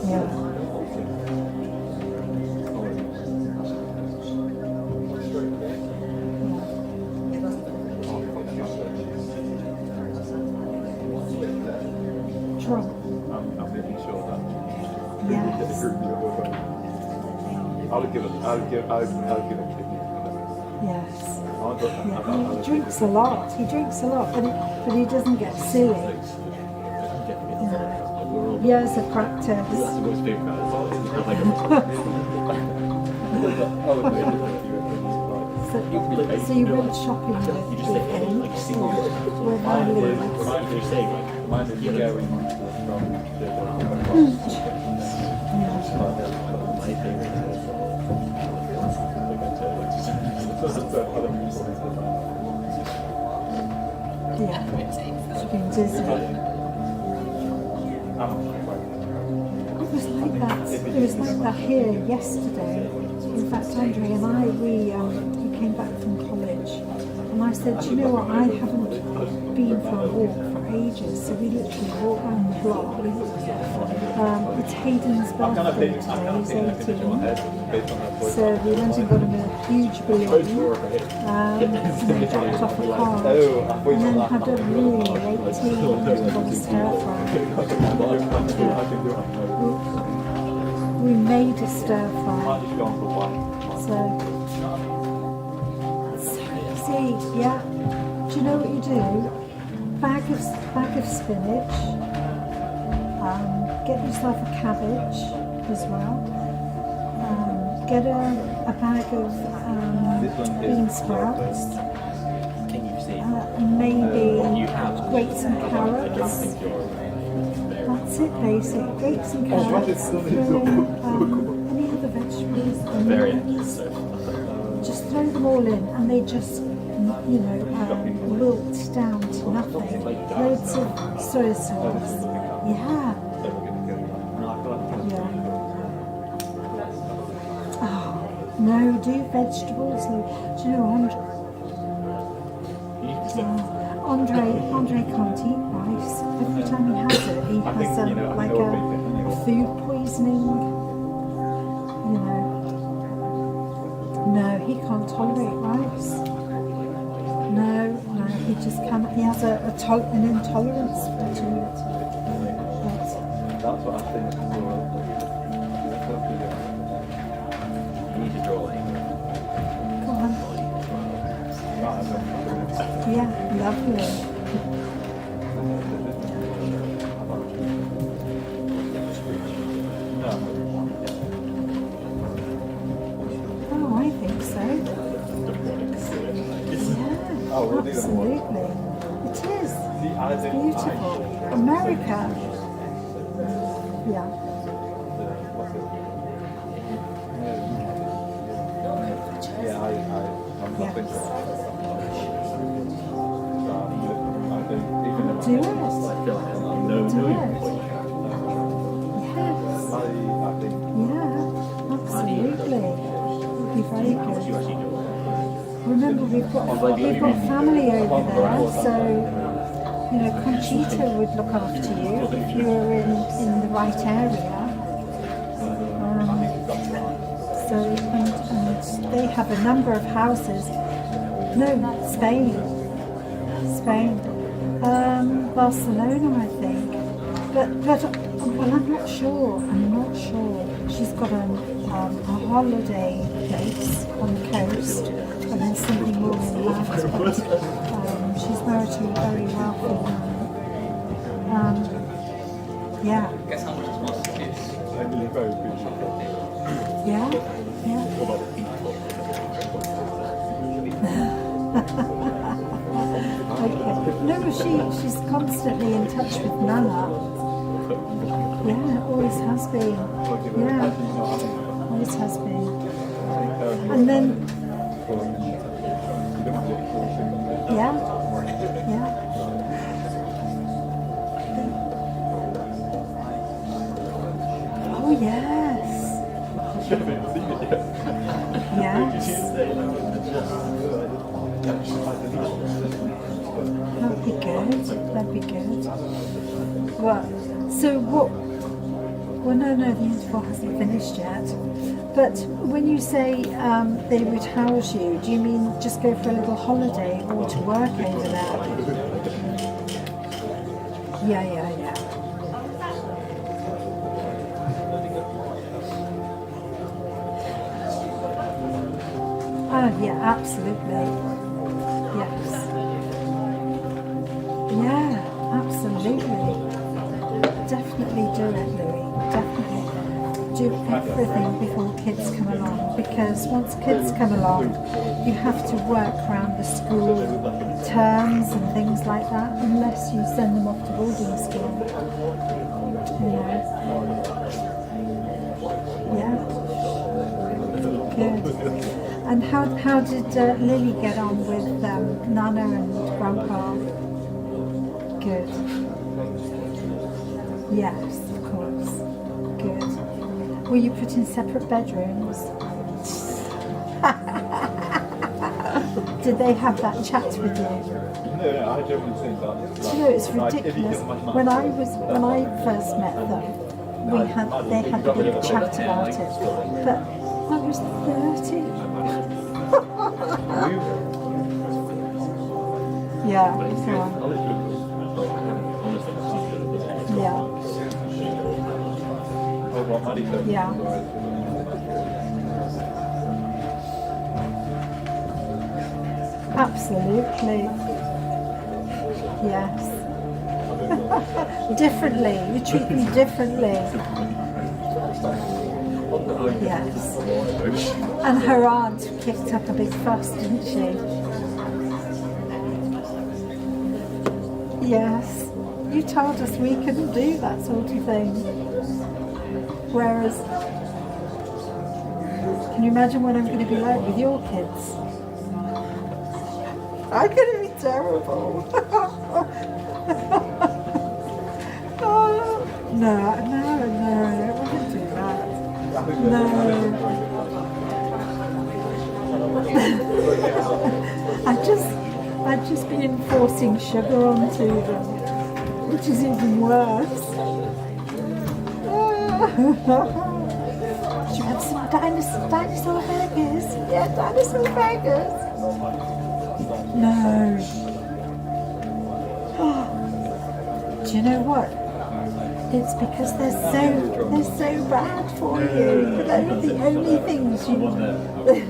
Yeah. Trump. I'm making sure that. Yes. I'll give it kidney. Yes. Yeah. He drinks a lot, but he doesn't get silly. Years of practice. So you went shopping with him when I lived. Mine is going Yeah, it's been Disney. It was like that here yesterday. In fact, Andre and I, he came back from college, and I said, do you know what? I haven't been for a walk for ages, so we literally walked around the block. It's Hayden's birthday today, he's 18. So we went and got him a huge balloon, and then dropped off a card, and then had a really late tea and got a stir fry. We made a stir fry. So easy, yeah. Do you know what you do? Bag of spinach. Get yourself a cabbage as well. Get a bag of bean sprouts. Maybe grate some carrots. That's it, basic. Grate some carrots. Throw in any other vegetables. Onions. Just throw them all in, and they just, wilt down to nothing. Loads of soy sauce. Yeah. Oh, no, do vegetables. Do you know, Andre can't eat rice. Every time he has it, he has a food poisoning. No, he can't tolerate an intolerance to it. That's what I think. You need to draw it. Go on. Yeah, lovely. Oh, I think so. Yeah, absolutely. It is. It's beautiful. America. Yeah. Yeah, I'm not thinking. Do it. Do it. Yes. Yeah, absolutely. Would be very good. Remember, we've got family over there, so you know Conchita would look after you if you were in the right area. So and they have a number of houses. No, Spain. Barcelona, I think. But well, I'm not sure. She's got a holiday place on the coast, and then something more in that. But she's married to a very wealthy man. Yeah. Guess how much it's worth to kids? Yeah. Okay. No, she's constantly in touch with Nana. Yeah, always has been. Yeah, always has been. And then, yeah. Oh yes. Yes. That'd be good. Well, so what? Well, no, the interval hasn't finished yet. But when you say they would house you, do you mean just go for a little holiday or to work over there? Yeah. Oh, yeah, absolutely. Yes. Yeah, absolutely. Definitely do it, Louis. Definitely. Do everything before kids come along, because once kids come along, you have to work around the school terms and things like that, unless you send them off to boarding school. You know. Yeah. Good. And how did Lily get on with Nana and Grandpa? Good. Yes, of course. Good. Were you put in separate bedrooms? Did they have that chat with you? No, I don't think that. Do you know, it's ridiculous. When I first met them, they had a bit of chat about it. But I was 30. Yeah, go on. Yeah. Absolutely. Yes. Differently. You treat them differently. Yes. And her aunt kicked up a big fuss, didn't she? Yes. You told us we couldn't do that sort of thing. Whereas, can you imagine what I'm going to be like with your kids? I'm going to be terrible. No, I wouldn't do that. No. I'd just be enforcing sugar onto them, which is even worse. Should we have some dinosaur burgers? Yeah, dinosaur burgers. No. Do you know what? It's because they're so bad for you. They're the only things you. They're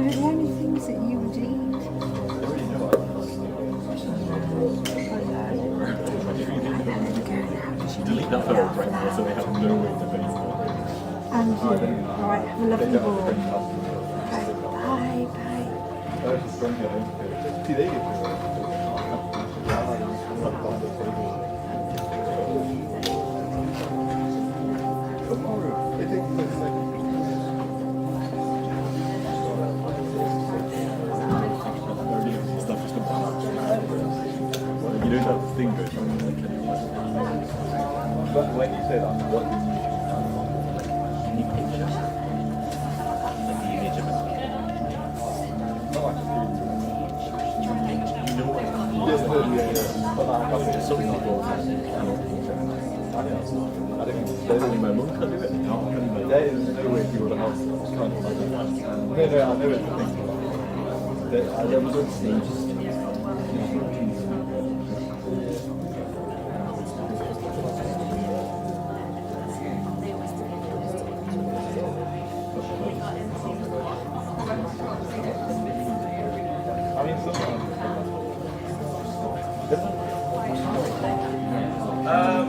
the only things that you would eat. Delete that photo right now so they have no way to face it. And you, alright, have a lovely walk. Bye, bye. I was strong here. See, they get tomorrow, it takes 30 seconds. Stuff just comes out. You don't have this thing going on. But when you say that, what did you any picture? Like the image of it. No, you know what I mean? Yeah. But I have some people I don't there's only my mum can do it. There is no way people else can't imagine that. No, I know it's a thing. I don't see.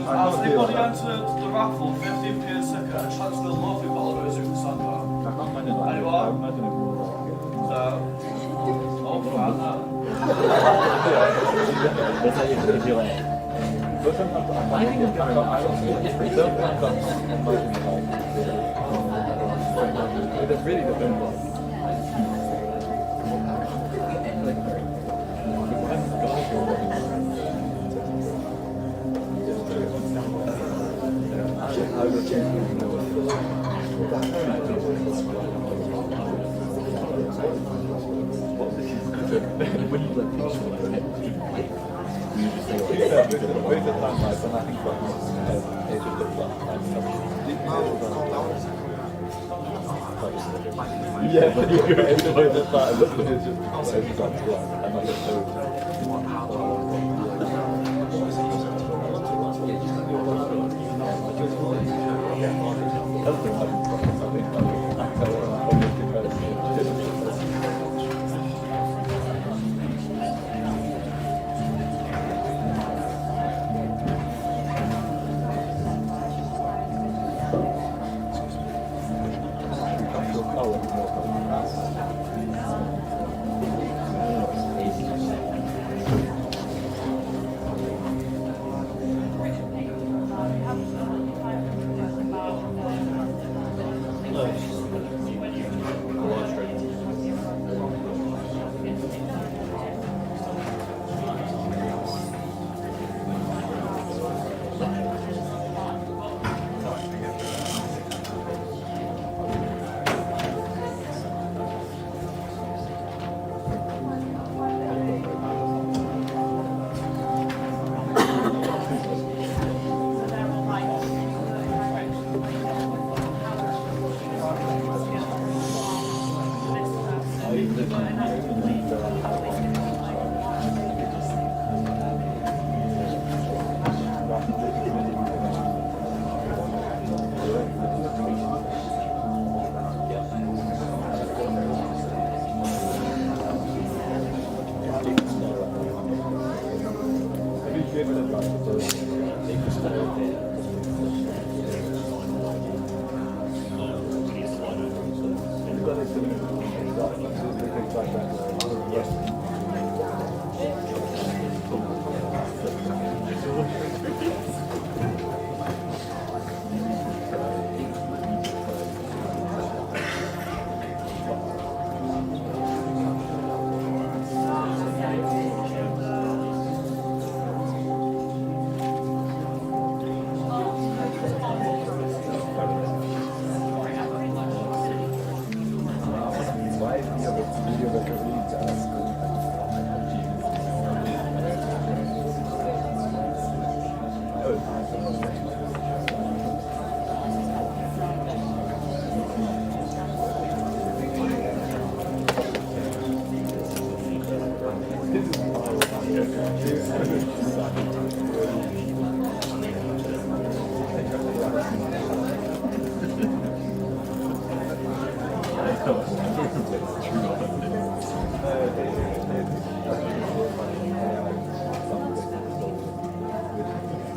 Has anybody entered the raffle 15p a second and chance the lovely bottle of Azuka Santa? Anyone? No. Oh, fine, no. It really depends. Yeah, but you go into the start, it's just and I get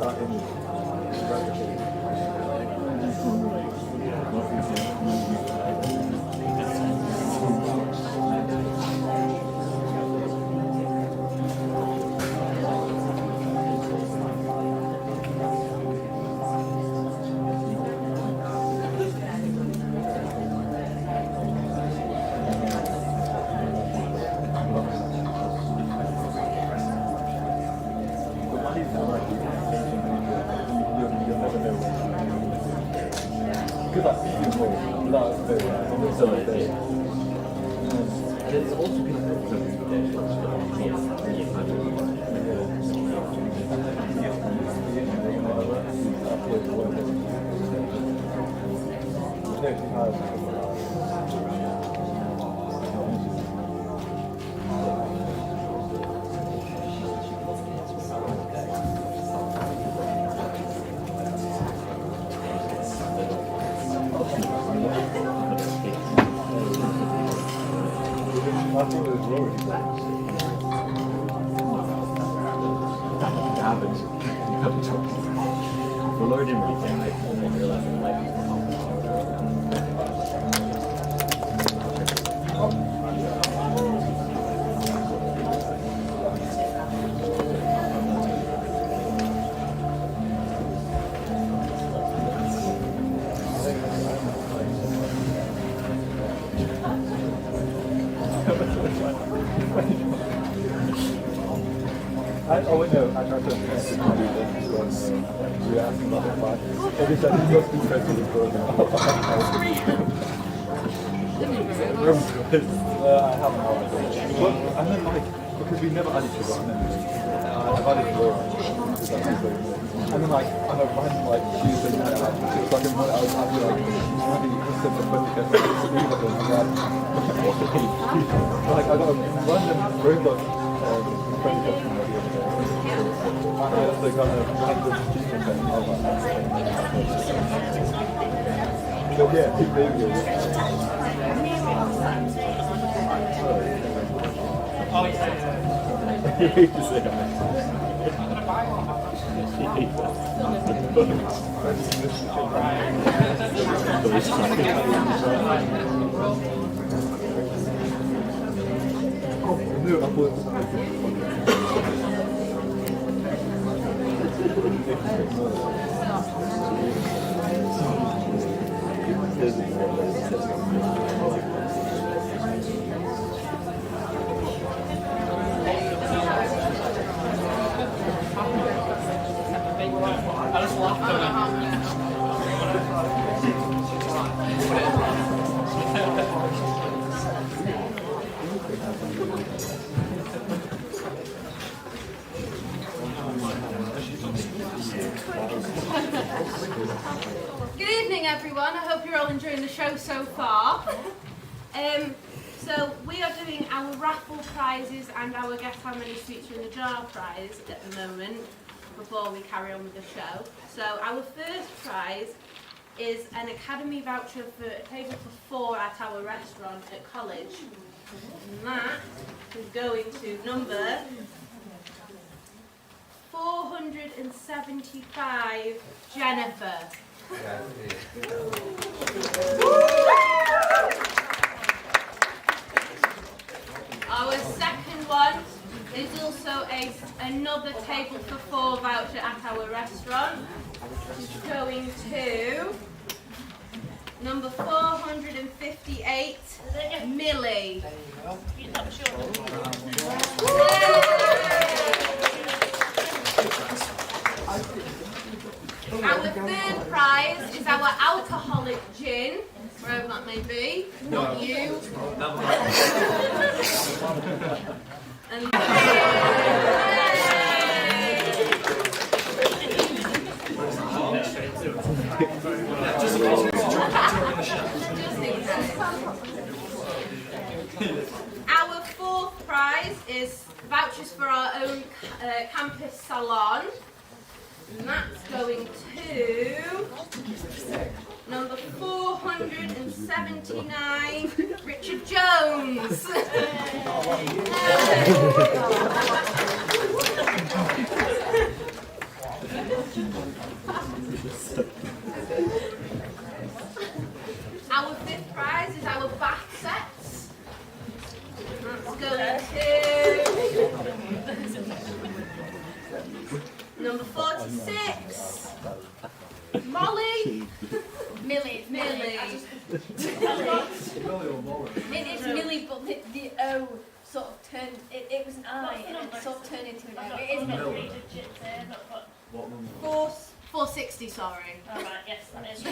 that image is replicated. Because that's beautiful, that's so big. And it's also been I tried to message you because we were asking about the fact. And they said, you must be friends with this program. I haven't. But, and then because we never had each other, and then I've added Laura. And then I know random Tuesday night, 6 o'clock in the morning, I was having really just a funny guest with them. I got a random robot friend request from the other day. And I also got a random student that I was like, so yeah, there you go. Oh, yeah. You hate to say that. No, I Good evening, everyone. I hope you're all enjoying the show so far. So we are doing our raffle prizes and our Guess How Many Sweets Are in the Jar prize at the moment before we carry on with the show. So our first prize is an academy voucher for a table for 4 at our restaurant at college. And that is going to number 475, Jennifer. Our second one is also another table for 4 voucher at our restaurant. It's going to number 458, Millie. Our third prize is our alcoholic gin, wherever that may be, not you. And our fourth prize is vouchers for our own campus salon. And that's going to number 479, Richard Jones. Our fifth prize is our bath sets. That's going to number 46. Molly. Millie. Millie. It is Millie, but the O sort of turned, it was an I and it sort of turned into an O. It is Millie. 460, sorry. Alright, yes, that is.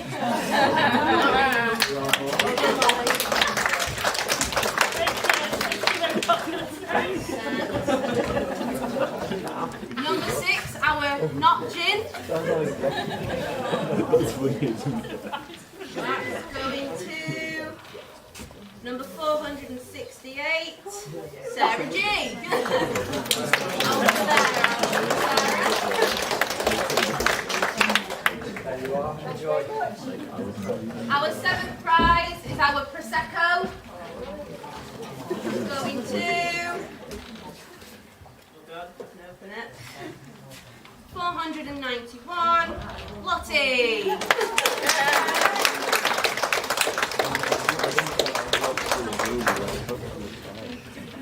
Number 6, our not gin. That's going to number 468, Sarah G. Our 7th prize is our Prosecco. Going to open it. 491, Lottie.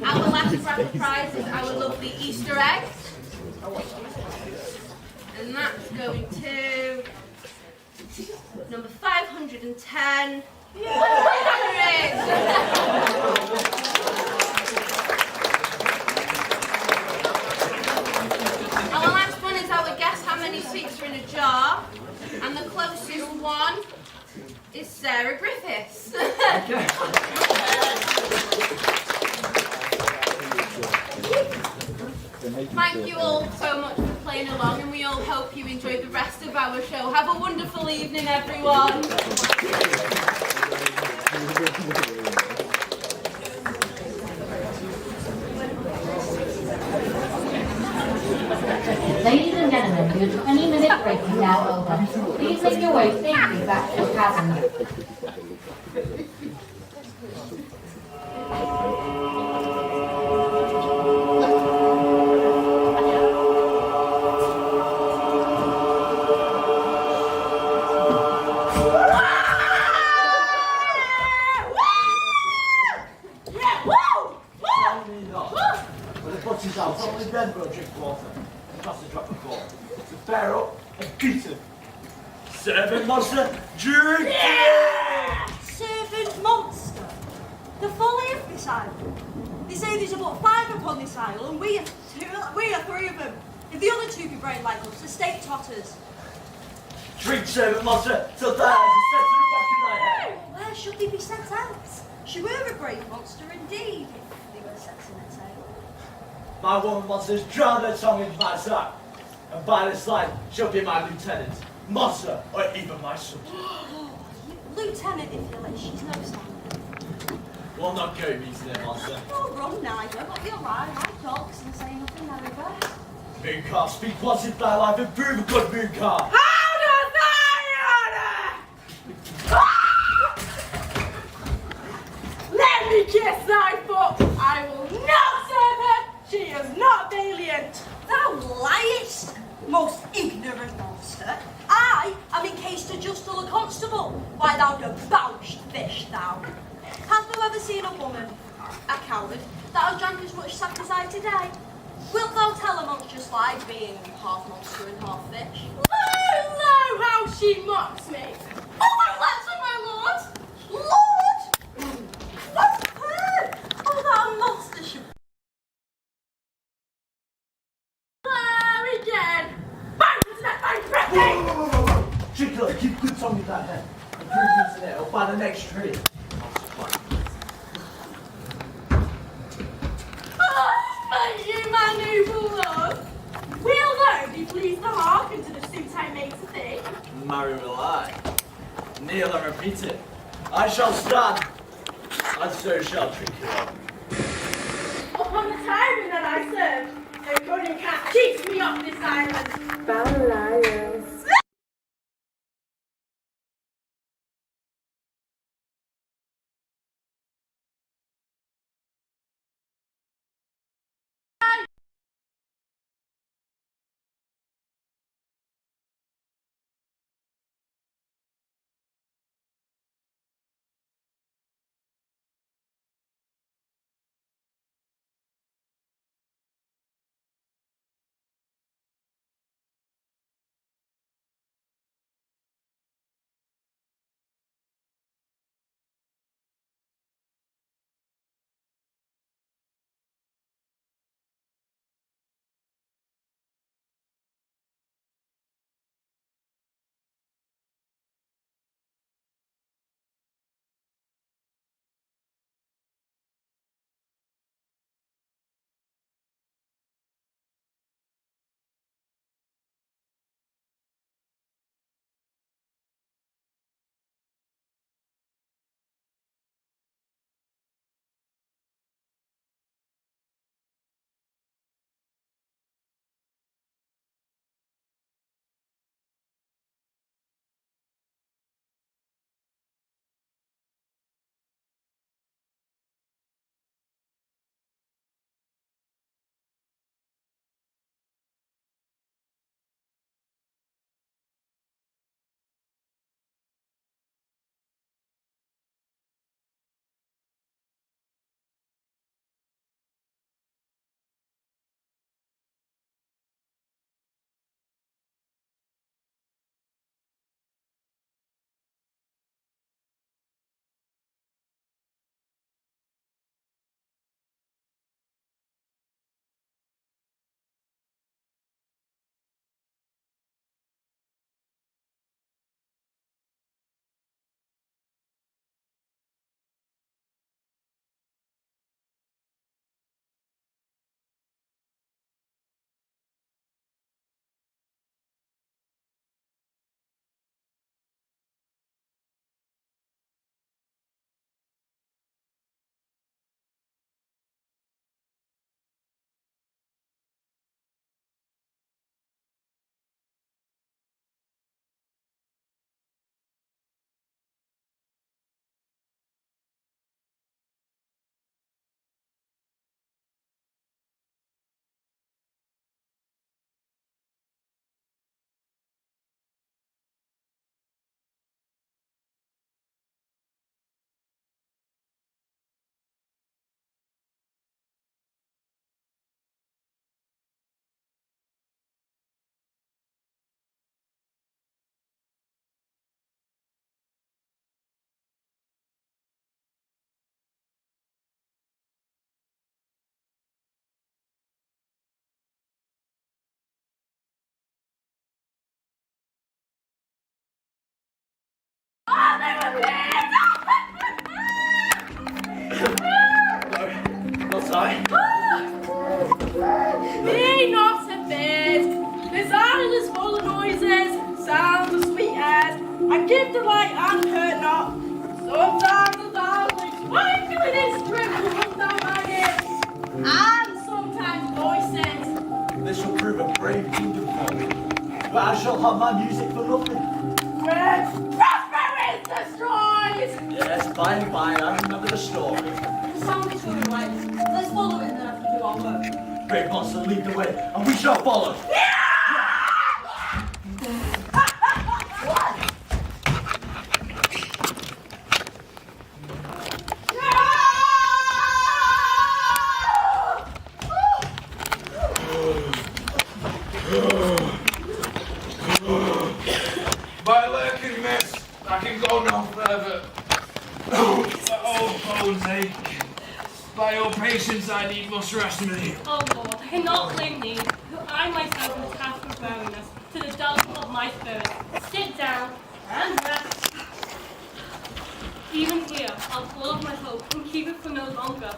Our last raffle prize is our lovely Easter egg. And that's going to number 510. Our last one is our guess how many sweets are in a jar. And the closest one is Sarah Griffiths. Thank you all so much for playing along, and we all hope you enjoy the rest of our show. Have a wonderful evening, everyone. Ladies and gentlemen, your 20-minute break is now over. Please make your way safely back to your cabin. Only then will drink water. Just a drop of water. So bear up and beat him. Servant monster, drink! Yeah! Servant monster? The folly of this island. They say there's about 5 upon this island, and we are 3 of them. If the other 2 be brave like us, the state totters. Drink, servant monster, till thou is set to the back of thy head. Where should they be set out? She were a brave monster indeed, if they were set in a tail. My woman monsters drown their tongue in my sack, and by this light shall be my lieutenant, monster, or even my son. Lieutenant, if you like, she's no standard. Will not go easy there, monster. Oh, wrong neither, but you're right, my dogs and say nothing never. Mooncar, speak once if thy life improve a good Mooncar. Let me kiss thy foot! I will not serve her! She is not valiant! Thou liest, most ignorant monster. I am encased adjuster a constable. Why, thou debauched fish, thou. Hast thou ever seen a woman, a coward, that has drank as much sack as I today? Wilt thou tell a monstrous lie, being half monster and half fish? Lo, how she mocks me! Oh, my lads and my lord! Lord! What's her? Oh, that monster should... There again! Bounce at my breath! Trickler, keep good tongue with that head. Improvements in it, or by the next tree. But you, my noble lord, will thou be pleased to hearken to the suit I made to thee? Marry will I. Kneel and repeat it. I shall stand, and so shall Trickler. Upon the tyrant that I serve, the cunning cat keeps me off this island. Balias. is full of noises, sounds of sweet airs. I give delight and hurt not. Sometimes a thousand sparkling instruments will come down my ears, and sometimes voices. This shall prove a brave kingdom fall, but I shall have my music for nothing. When prosper is destroyed! Yes, by and by, I remember the story. The sound is running right. Let's follow it and then I can do our work. Brave monster, lead the way, and we shall follow. By lurking, miss, I can go no further. My old bones ache. By your patience, I need must rest me. Oh Lord, I cannot blame thee, who I myself am tasked with bearing us to the dust of my spirit. Sit down and rest. Even here, I'll call off my hope and keep it for no longer.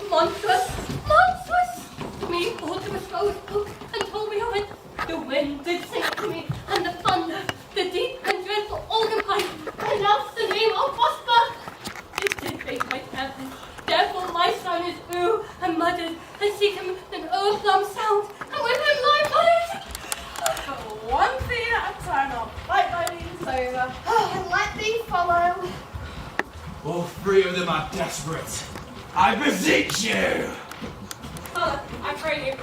Monstrous! Monstrous! Me called to a scroll's book and told me of it. The wind did sing to me, and the thunder, the deep and dreadful organ pipe, announced the name of Prosper. It did break my tempest. Therefore my son is ooh and muttered, and seek him with an o'erplumb sound, and with him lie buried. One thing at a time, I'll fight my leaders over. And let thee follow. All three of them are desperate. I beseech you! Father, I pray you.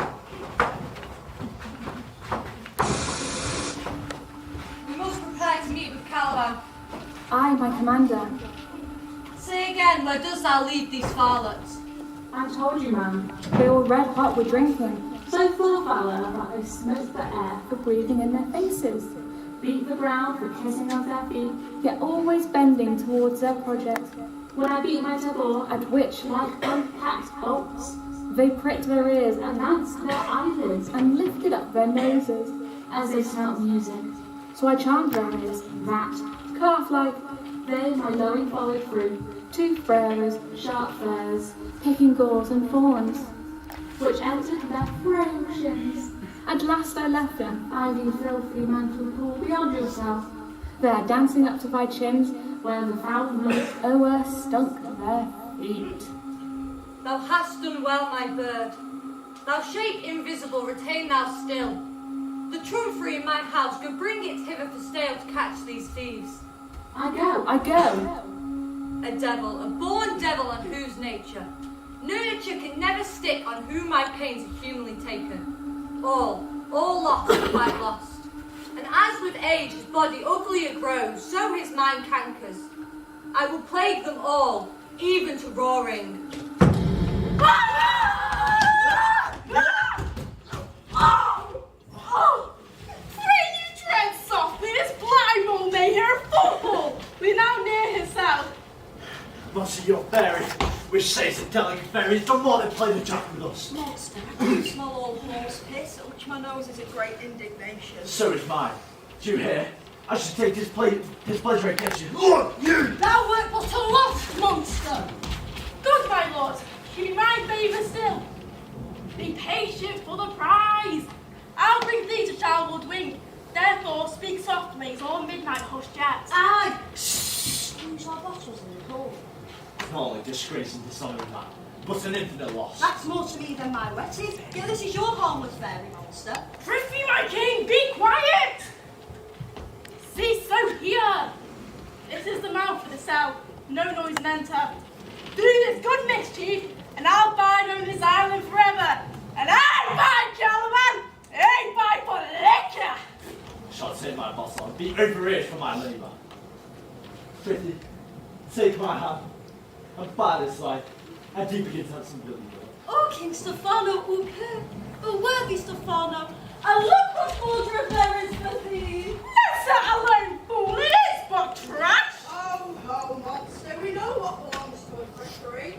We must prepare to meet with Caliban. I, my commander. Say again, where dost thou lead these varlets? I told you, man. They were red hot with drinking, so full of valour that they smote the air for breathing in their faces, beat the ground for kissing of their feet, yet always bending towards their project. When I beat my tabor, at which, like unpacked bolts, they pricked their ears, announced their eyelids, and lifted up their noses as they smelt music. So I charmed their ears, that, calf-like, they my lowing followed through, two freres, sharp flares, picking gauze and thorns, which entered their frail shins. At last I left them, ivy filthy mantle pool beyond yourself, there dancing up to thy chins, where the foul blood o'er stunk their feet. Thou hast done well, my bird. Thou shape invisible, retain thou still. The trumpery in my house, go bring it hither for stale to catch these thieves. I go. A devil, a born devil on whose nature. Nurture can never stick on whom my pains are humanly taken. All lost I've lost. And as with age his body uglier grows, so his mind cankers. I will plague them all, even to roaring. Pray you tread softly, this blind mole may hear a footfall. We're now near himself. Monsieur Fairy, which says the delicate fairies don't want to play the joke with us. Monster, I do smell all horse piss, at which my nose is in great indignation. So is mine. Do you hear? I should take this pleasure against you. Look, you! Thou wert but a lost monster. Good, my lord, keep my favour still. Be patient for the prize. I'll bring thee to Charwood Wing. Therefore, speak softly, or midnight hush chat. Aye! Shh! Use our bottles in the hall. Not only disgrace and dishonour that, but an infinite loss. That's more to me than my wetting. Yet this is your harmless fairy monster. Prithee, my king, be quiet! Cease so here. This is the mouth of the cell. No noise and enter. Do this good mischief, and I'll bide on this island forever. And I bide, Calaban! Ain't bide for liquor! Shall take my bottle and be overreached for my labour. Prithee, take my hand, and by this life, I do begin to have some good will. Oh, King Stefano, oh worthy Stefano, and look what order of there is for thee. Let that alone, fool! It is but trash! Oh, no, monster, we know what belongs to a frickery.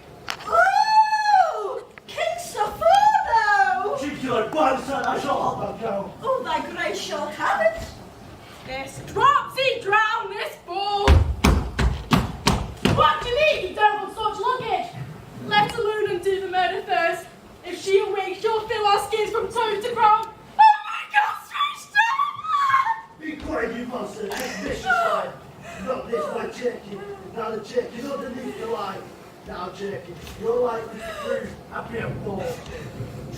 Oh! King Stefano! Cheeky bastard, I shall have them go. Oh, thy grace shall have it. This dropsy drown this fool! What do you mean you don't want such luggage? Let alone undo the murder first. If she awakes, she'll fill our skins from toe to ground. Oh my God, Be quiet, you monster, this vicious line. Not this way, jerky. Now the jerky's underneath the line. Now, jerky, you're likely to prove happy and poor.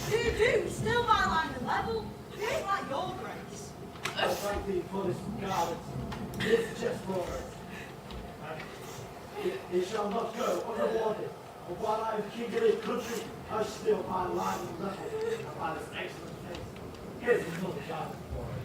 Do, still my line and level. It ain't like your grace. Oh, thank thee for this garment. This just for it. It shall not go unrewarded. But while I am king of this country, I still my line and level. And by this excellent face, here's another garment for it.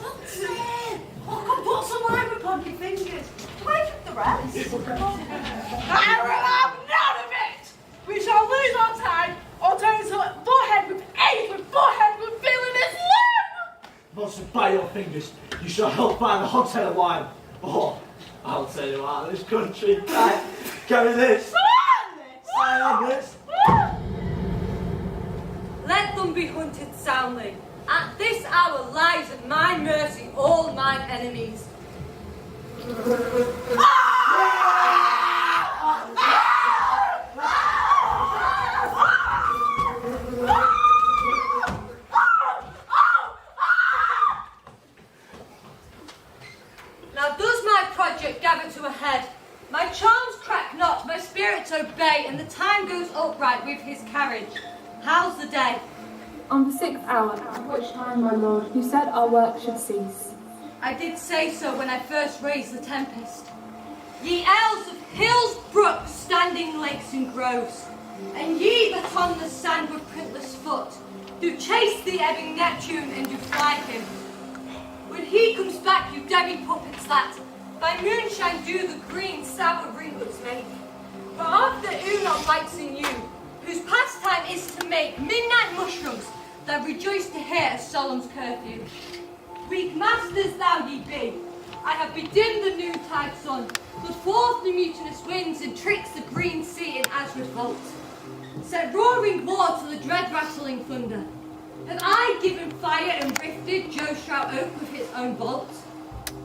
What's it? Oh, come put some lime upon your fingers. Wake up the rest. I will have none of it! We shall lose our time, or turn to forehead with age, with forehead with villainous love! Monster, by your fingers, you shall help find the hogshead of wine. Or, I'll tell you out of this country. Right, carry this. I am this. Let them be hunted soundly. At this hour lies at my mercy all mine enemies. Now does my project gather to a head? My charms crack not, my spirits obey, and the time goes upright with his carriage. How's the day? On the 6th hour, at which time, my lord, you said our work should cease. I did say so when I first raised the tempest. Ye elves of hills, brooks, standing lakes and groves, and ye that on the sand with printless foot, do chase the ebbing Neptune and do fly him. When he comes back, you demi puppets that, by moonshine do the green sour ringlets make. But of the Uno lights in you, whose pastime is to make midnight mushrooms that rejoice to hear a solemn's curfew. Weak masters thou ye be, I have bedimmed the noontide sun, put forth the mutinous winds and tricks the green sea in azure vault. Set roaring war to the dread rattling thunder. Have I given fire and rifted Joe Shroud Oak with his own bolt?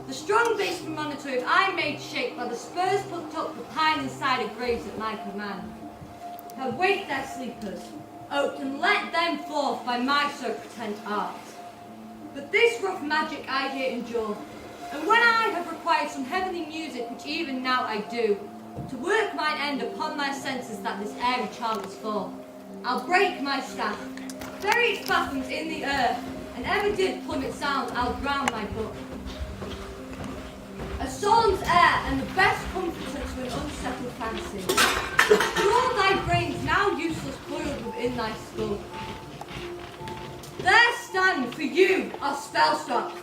The strong base promontory I made shake by the spurs plucked up the pine and cider graves at my command. Have waked their sleepers, oaked and let them forth by my so pretend art. But this rough magic I here endure, and when I have required some heavenly music, which even now I do, to work mine end upon my senses that this airy charm is for, I'll break my staff, bury its fathoms in the earth, and ever did plummet sound, I'll drown my book. A solemn's air and the best comforter to an unsettled fancy. Draw thy brains now useless coiled within thy skull. There stand for you our spell stop.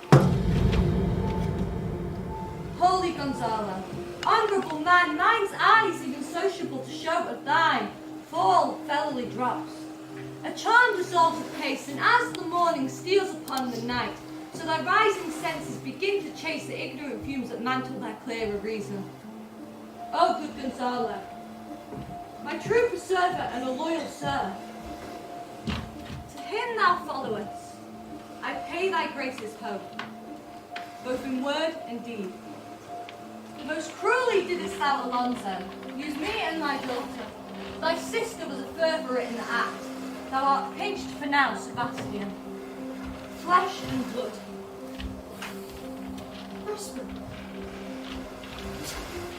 Holy Gonzalo, honourable man, mine's eyes even sociable to show of thine, fall fellowly drops. A charm dissolves apace, and as the morning steals upon the night, so thy rising senses begin to chase the ignorant fumes that mantle thy clearer reason. O good Gonzalo, my true preserver and a loyal sir, to him thou followest, I pay thy graces hope, both in word and deed. Most cruelly didst thou, Alonso, use me and thy daughter. Thy sister was a furtherer in the act. Thou art pinched for now, Sebastian. Flesh and blood.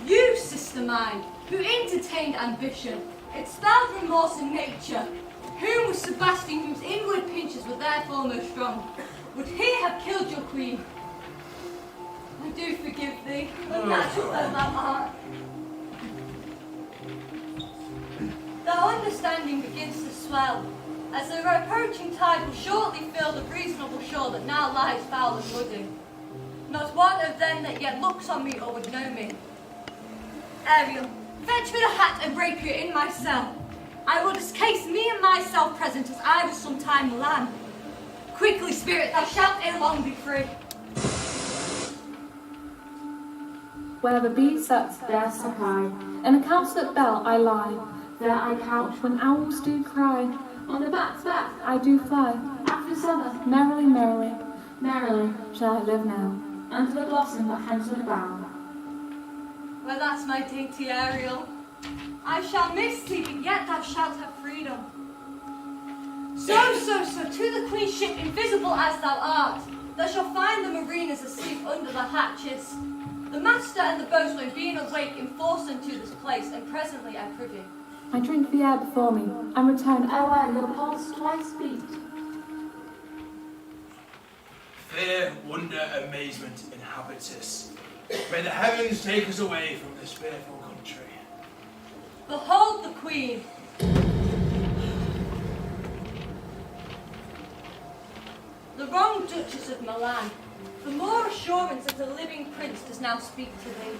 You, sister mine, who entertained ambition, expelled remorse in nature, whom was Sebastian, whose inward pinches were therefore most strong, would he have killed your queen? I do forgive thee, unnatural as thou art. Thy understanding begins to swell, as the approaching tide will shortly fill the reasonable shore that now lies foul and muddy. Not one of them that yet looks on me or would know me. Ariel, fetch me the hat and rapier in my cell. I will discase me and myself present as I was sometime the lamb. Quickly, spirit, thou shalt ere long be free. Where the bee sucks, there suck I. In a cowslip bell I lie. There I couch when owls do cry. On the bat's back I do fly. After summer, merrily, merrily, merrily shall I live now. Under the blossom that hangs on the bough. Well, that's my dainty Ariel. I shall miss thee, but yet thou shalt have freedom. So, to the queen's ship, invisible as thou art, thou shalt find the mariners asleep under the hatches. The master and the boatswain being awake enforce them to this place, and presently I privy. I drink the air before me, and return ere your pulse twice beat. Fear, wonder, amazement inhabits us. May the heavens take us away from this fearful country. Behold the queen. The wrong Duchess of Milan, for more assurance that the living prince does now speak to thee.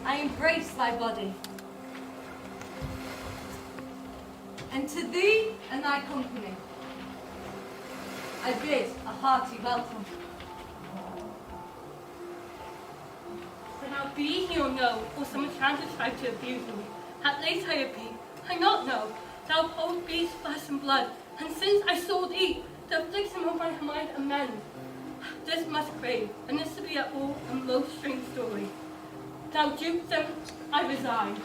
I embrace thy body. And to thee and thy company, I bid a hearty welcome. Then I'll be here or no, or some enchanter tried to abuse me. At least I be, I not know, thou hold beast flesh and blood, and since I saw thee, the affliction of my mind amend. This must crave, and this to be at all a most strange story. Thou dukedom, I resign.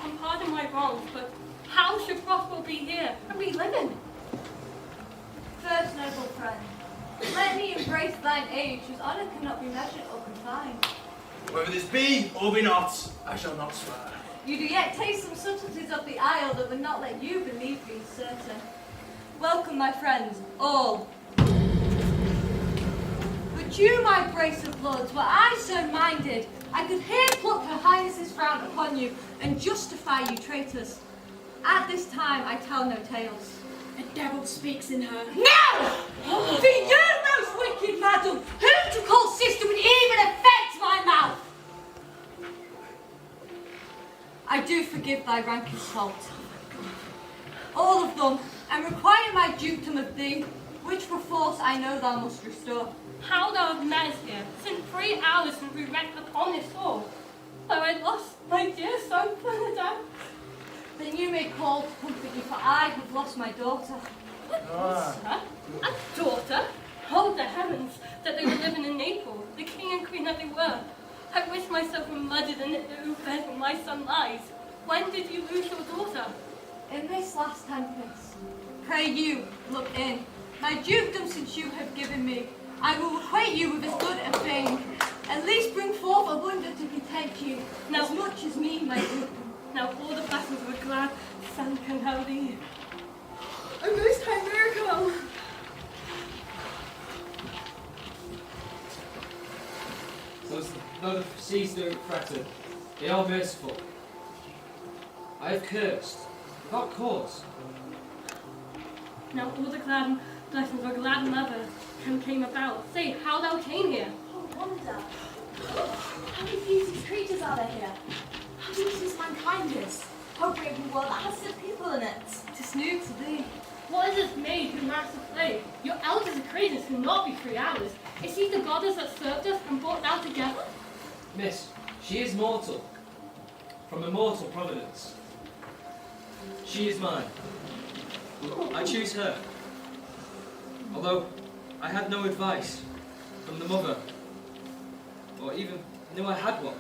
And pardon my wrongs, but how should Prospero be here and be living? First, noble friend, let me embrace thine age, whose honour cannot be measured or confined. Whether this be or be not, I shall not swear. You do yet taste some subtleties of the isle that would not let you believe being certain. Welcome, my friends, all. But you, my brace of lords, were I so minded, I could here pluck her highness's frown upon you and justify you traitors. At this time I tell no tales. The devil speaks in her. No! For you, most wicked madam, whom to call sister would even affect my mouth. I do forgive thy rankest fault. All of them, and require my dukedom of thee, which perforce I know thou must restore. How thou hast met us here, since 3 hours since we wrecked upon this shore, where I lost my dear son from the death. Then you may call to comfort you, for I have lost my daughter. Sir? A daughter? Oh, the heavens, that they were living in Naples, the king and queen that they were. I wish myself were murdered in the bed where my son lies. When did you lose your daughter? In this last tempest. Pray you, look in. My dukedom since you have given me, I will requite you with as good a fame. At least bring forth a wonder to content you, now, as much as me, my dukedom. Now all the blessings of a glad son can help thee. A most high miracle! So though the seas don't threaten, they are merciful. I have cursed, without cause. Now all the glad blessings of a glad mother came about. Say how thou came here. wonder. How many beauteous creatures are there here? How beauteous mankind is. How great a world that has some people in it. Tis new to thee. What is this maid who marks the flame? Your elders acquaintance cannot be 3 hours. Is she the goddess that served us and brought down together? Miss, she is mortal, from immortal providence. She is mine. I choose her. Although I had no advice from the mother, or even knew I had one.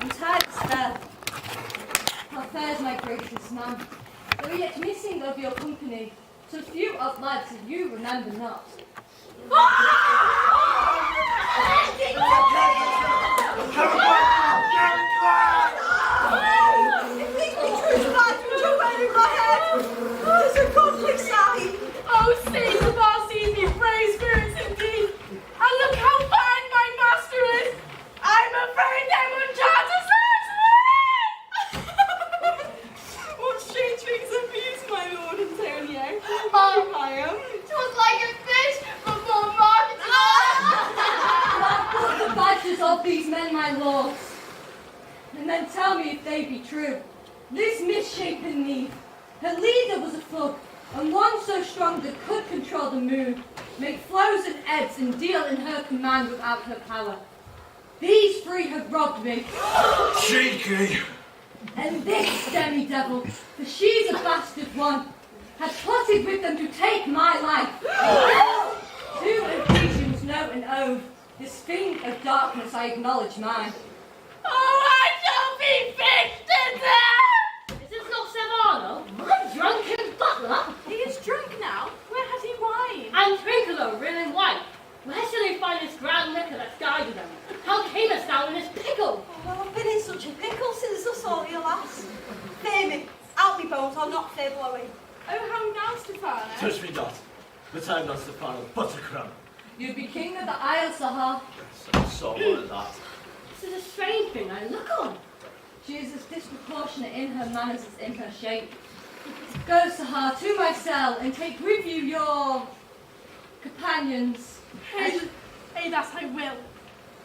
I'm tired of spell. How fares my gracious man? Though yet missing of your company, so few of lads that you remember not. Oh, Saint of our seas, be brave spirits indeed. And look how fine my master is. I'm afraid they will charge us What strange things amuse my Lord Antonio? I am. 'Twas like a fish before market. Put the badges of these men, my lords, and then tell me if they be true. This misshapen knee, her leader was a thug, and one so strong that could control the moon, make flows and ebbs, and deal in her command without her power. These three have robbed me. Cheeky! And this demi-devil, for she's a bastard one, had plotted with them to take my life. To Ephesians know and own, this fiend of darkness I acknowledge mine. Oh, I shall be fixed to death! Is this not Serrano, my drunken butler? He is drunk now. Where has he wine? And Trinculo, real and white. Where shall they find this grand liquor that's guided them? How camest thou in this pickle? Well, I've been in such a pickle since I saw you last. Fear me, out me bones, I'll not fear blowing. Oh, how now, Stefano? Touch me not, but I'm not Stefano, but a crumb. You'd be king of the Isle, Sahar. So more than that. This is a strange thing I look on. She is as disproportionate in her manners as in her shape. Go, Sahar, to my cell and take with you your companions. Hey, that I will.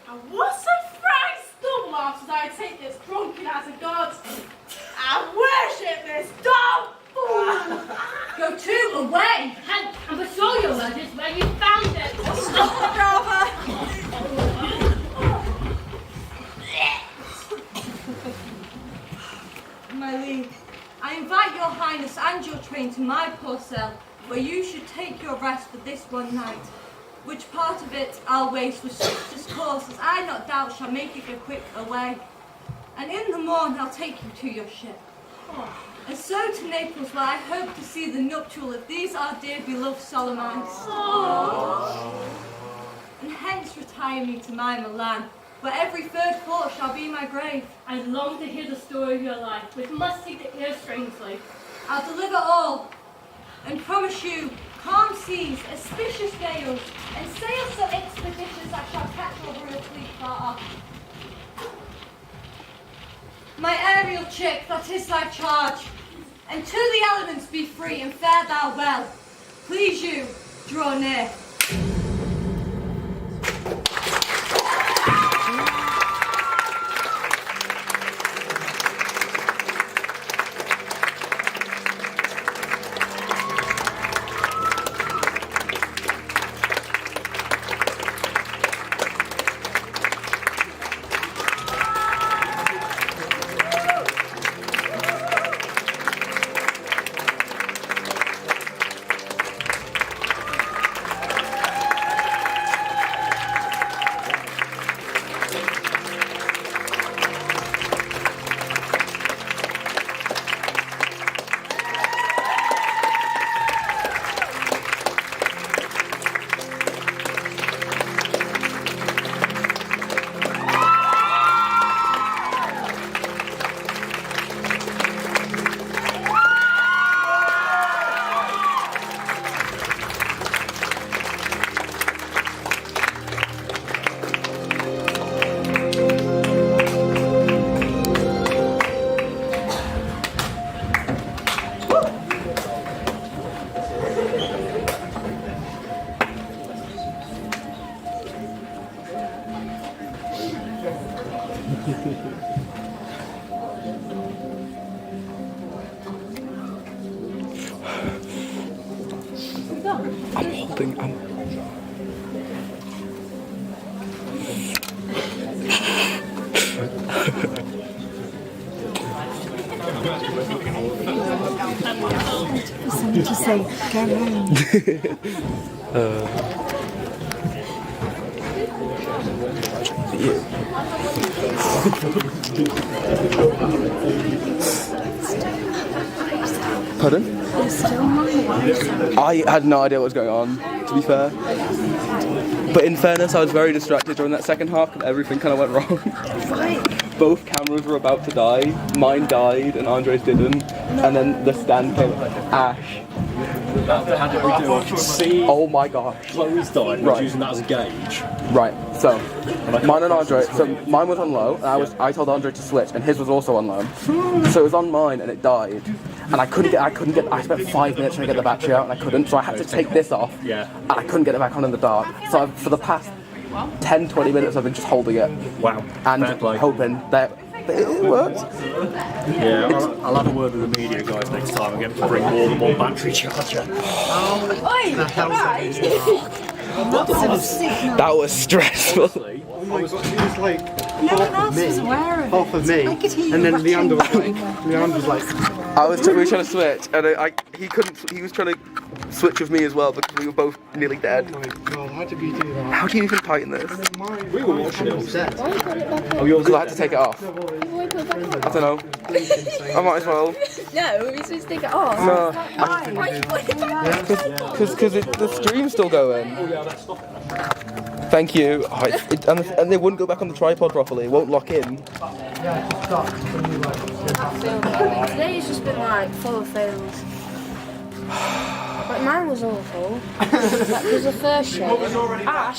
And what a fright stumble after I take this drunken as a god. I worship this dog fool. Go to, away! And patrol your luggage where you found it. Stop, brother! My liege, I invite your highness and your train to my poor cell, where you should take your rest for this one night. Which part of it I'll waste for such discourse as I not doubt shall make you go quick away. And in the morn I'll take you to your ship. And so to Naples, where I hope to see the nuptial of these our dear beloved solemn eyes. And hence retire me to my Milan, where every third thought shall be my grave. I long to hear the story of your life, which must seek the ear strangely. I'll deliver all, and promise you calm seas, auspicious gales, and sails so expeditious I shall catch your royal fleet far off. My aerial chick, that is thy charge, and to the elements be free, and fare thou well. Please you, draw near. I'm holding. Something to say, go round. Pardon? I had no idea what was going on, to be fair. But in fairness, I was very distracted during that second half and everything kind of went wrong. Both cameras were about to die. Mine died and Andre's didn't. And then the stand came. Ash. How did we do? I could see. Oh my gosh. Chloe's died. Right. Using that as a gauge. Right. So mine and Andre. So mine was on low. And I told Andre to switch, and his was also on low. So it was on mine, and it died. And I couldn't get. I spent 5 minutes trying to get the battery out, and I couldn't. So I had to take this off. Yeah. And I couldn't get it back on in the dark. So for the past 10-20 minutes, I've been just holding it. Wow. And hoping that it works. Yeah, I'll have a word with the media guys next time and get them to bring more than one battery charger. Oi, right. That was stressful. It was like half of me, and then Leander was like, we were trying to switch, and he couldn't. He was trying to switch with me as well because we were both nearly dead. oh my god, how did we do that? How do you even tighten this? We were watching it. Oh, yours? Because I had to take it off. I don't know. I might as well. No, we're supposed to take it off. No. Why you put it back? Because the stream's still going. Oh yeah, let's stop it. Thank you. And they wouldn't go back on the tripod properly. It won't lock in. Today's just been like full of fails. Like mine was awful. That was the first show. Ash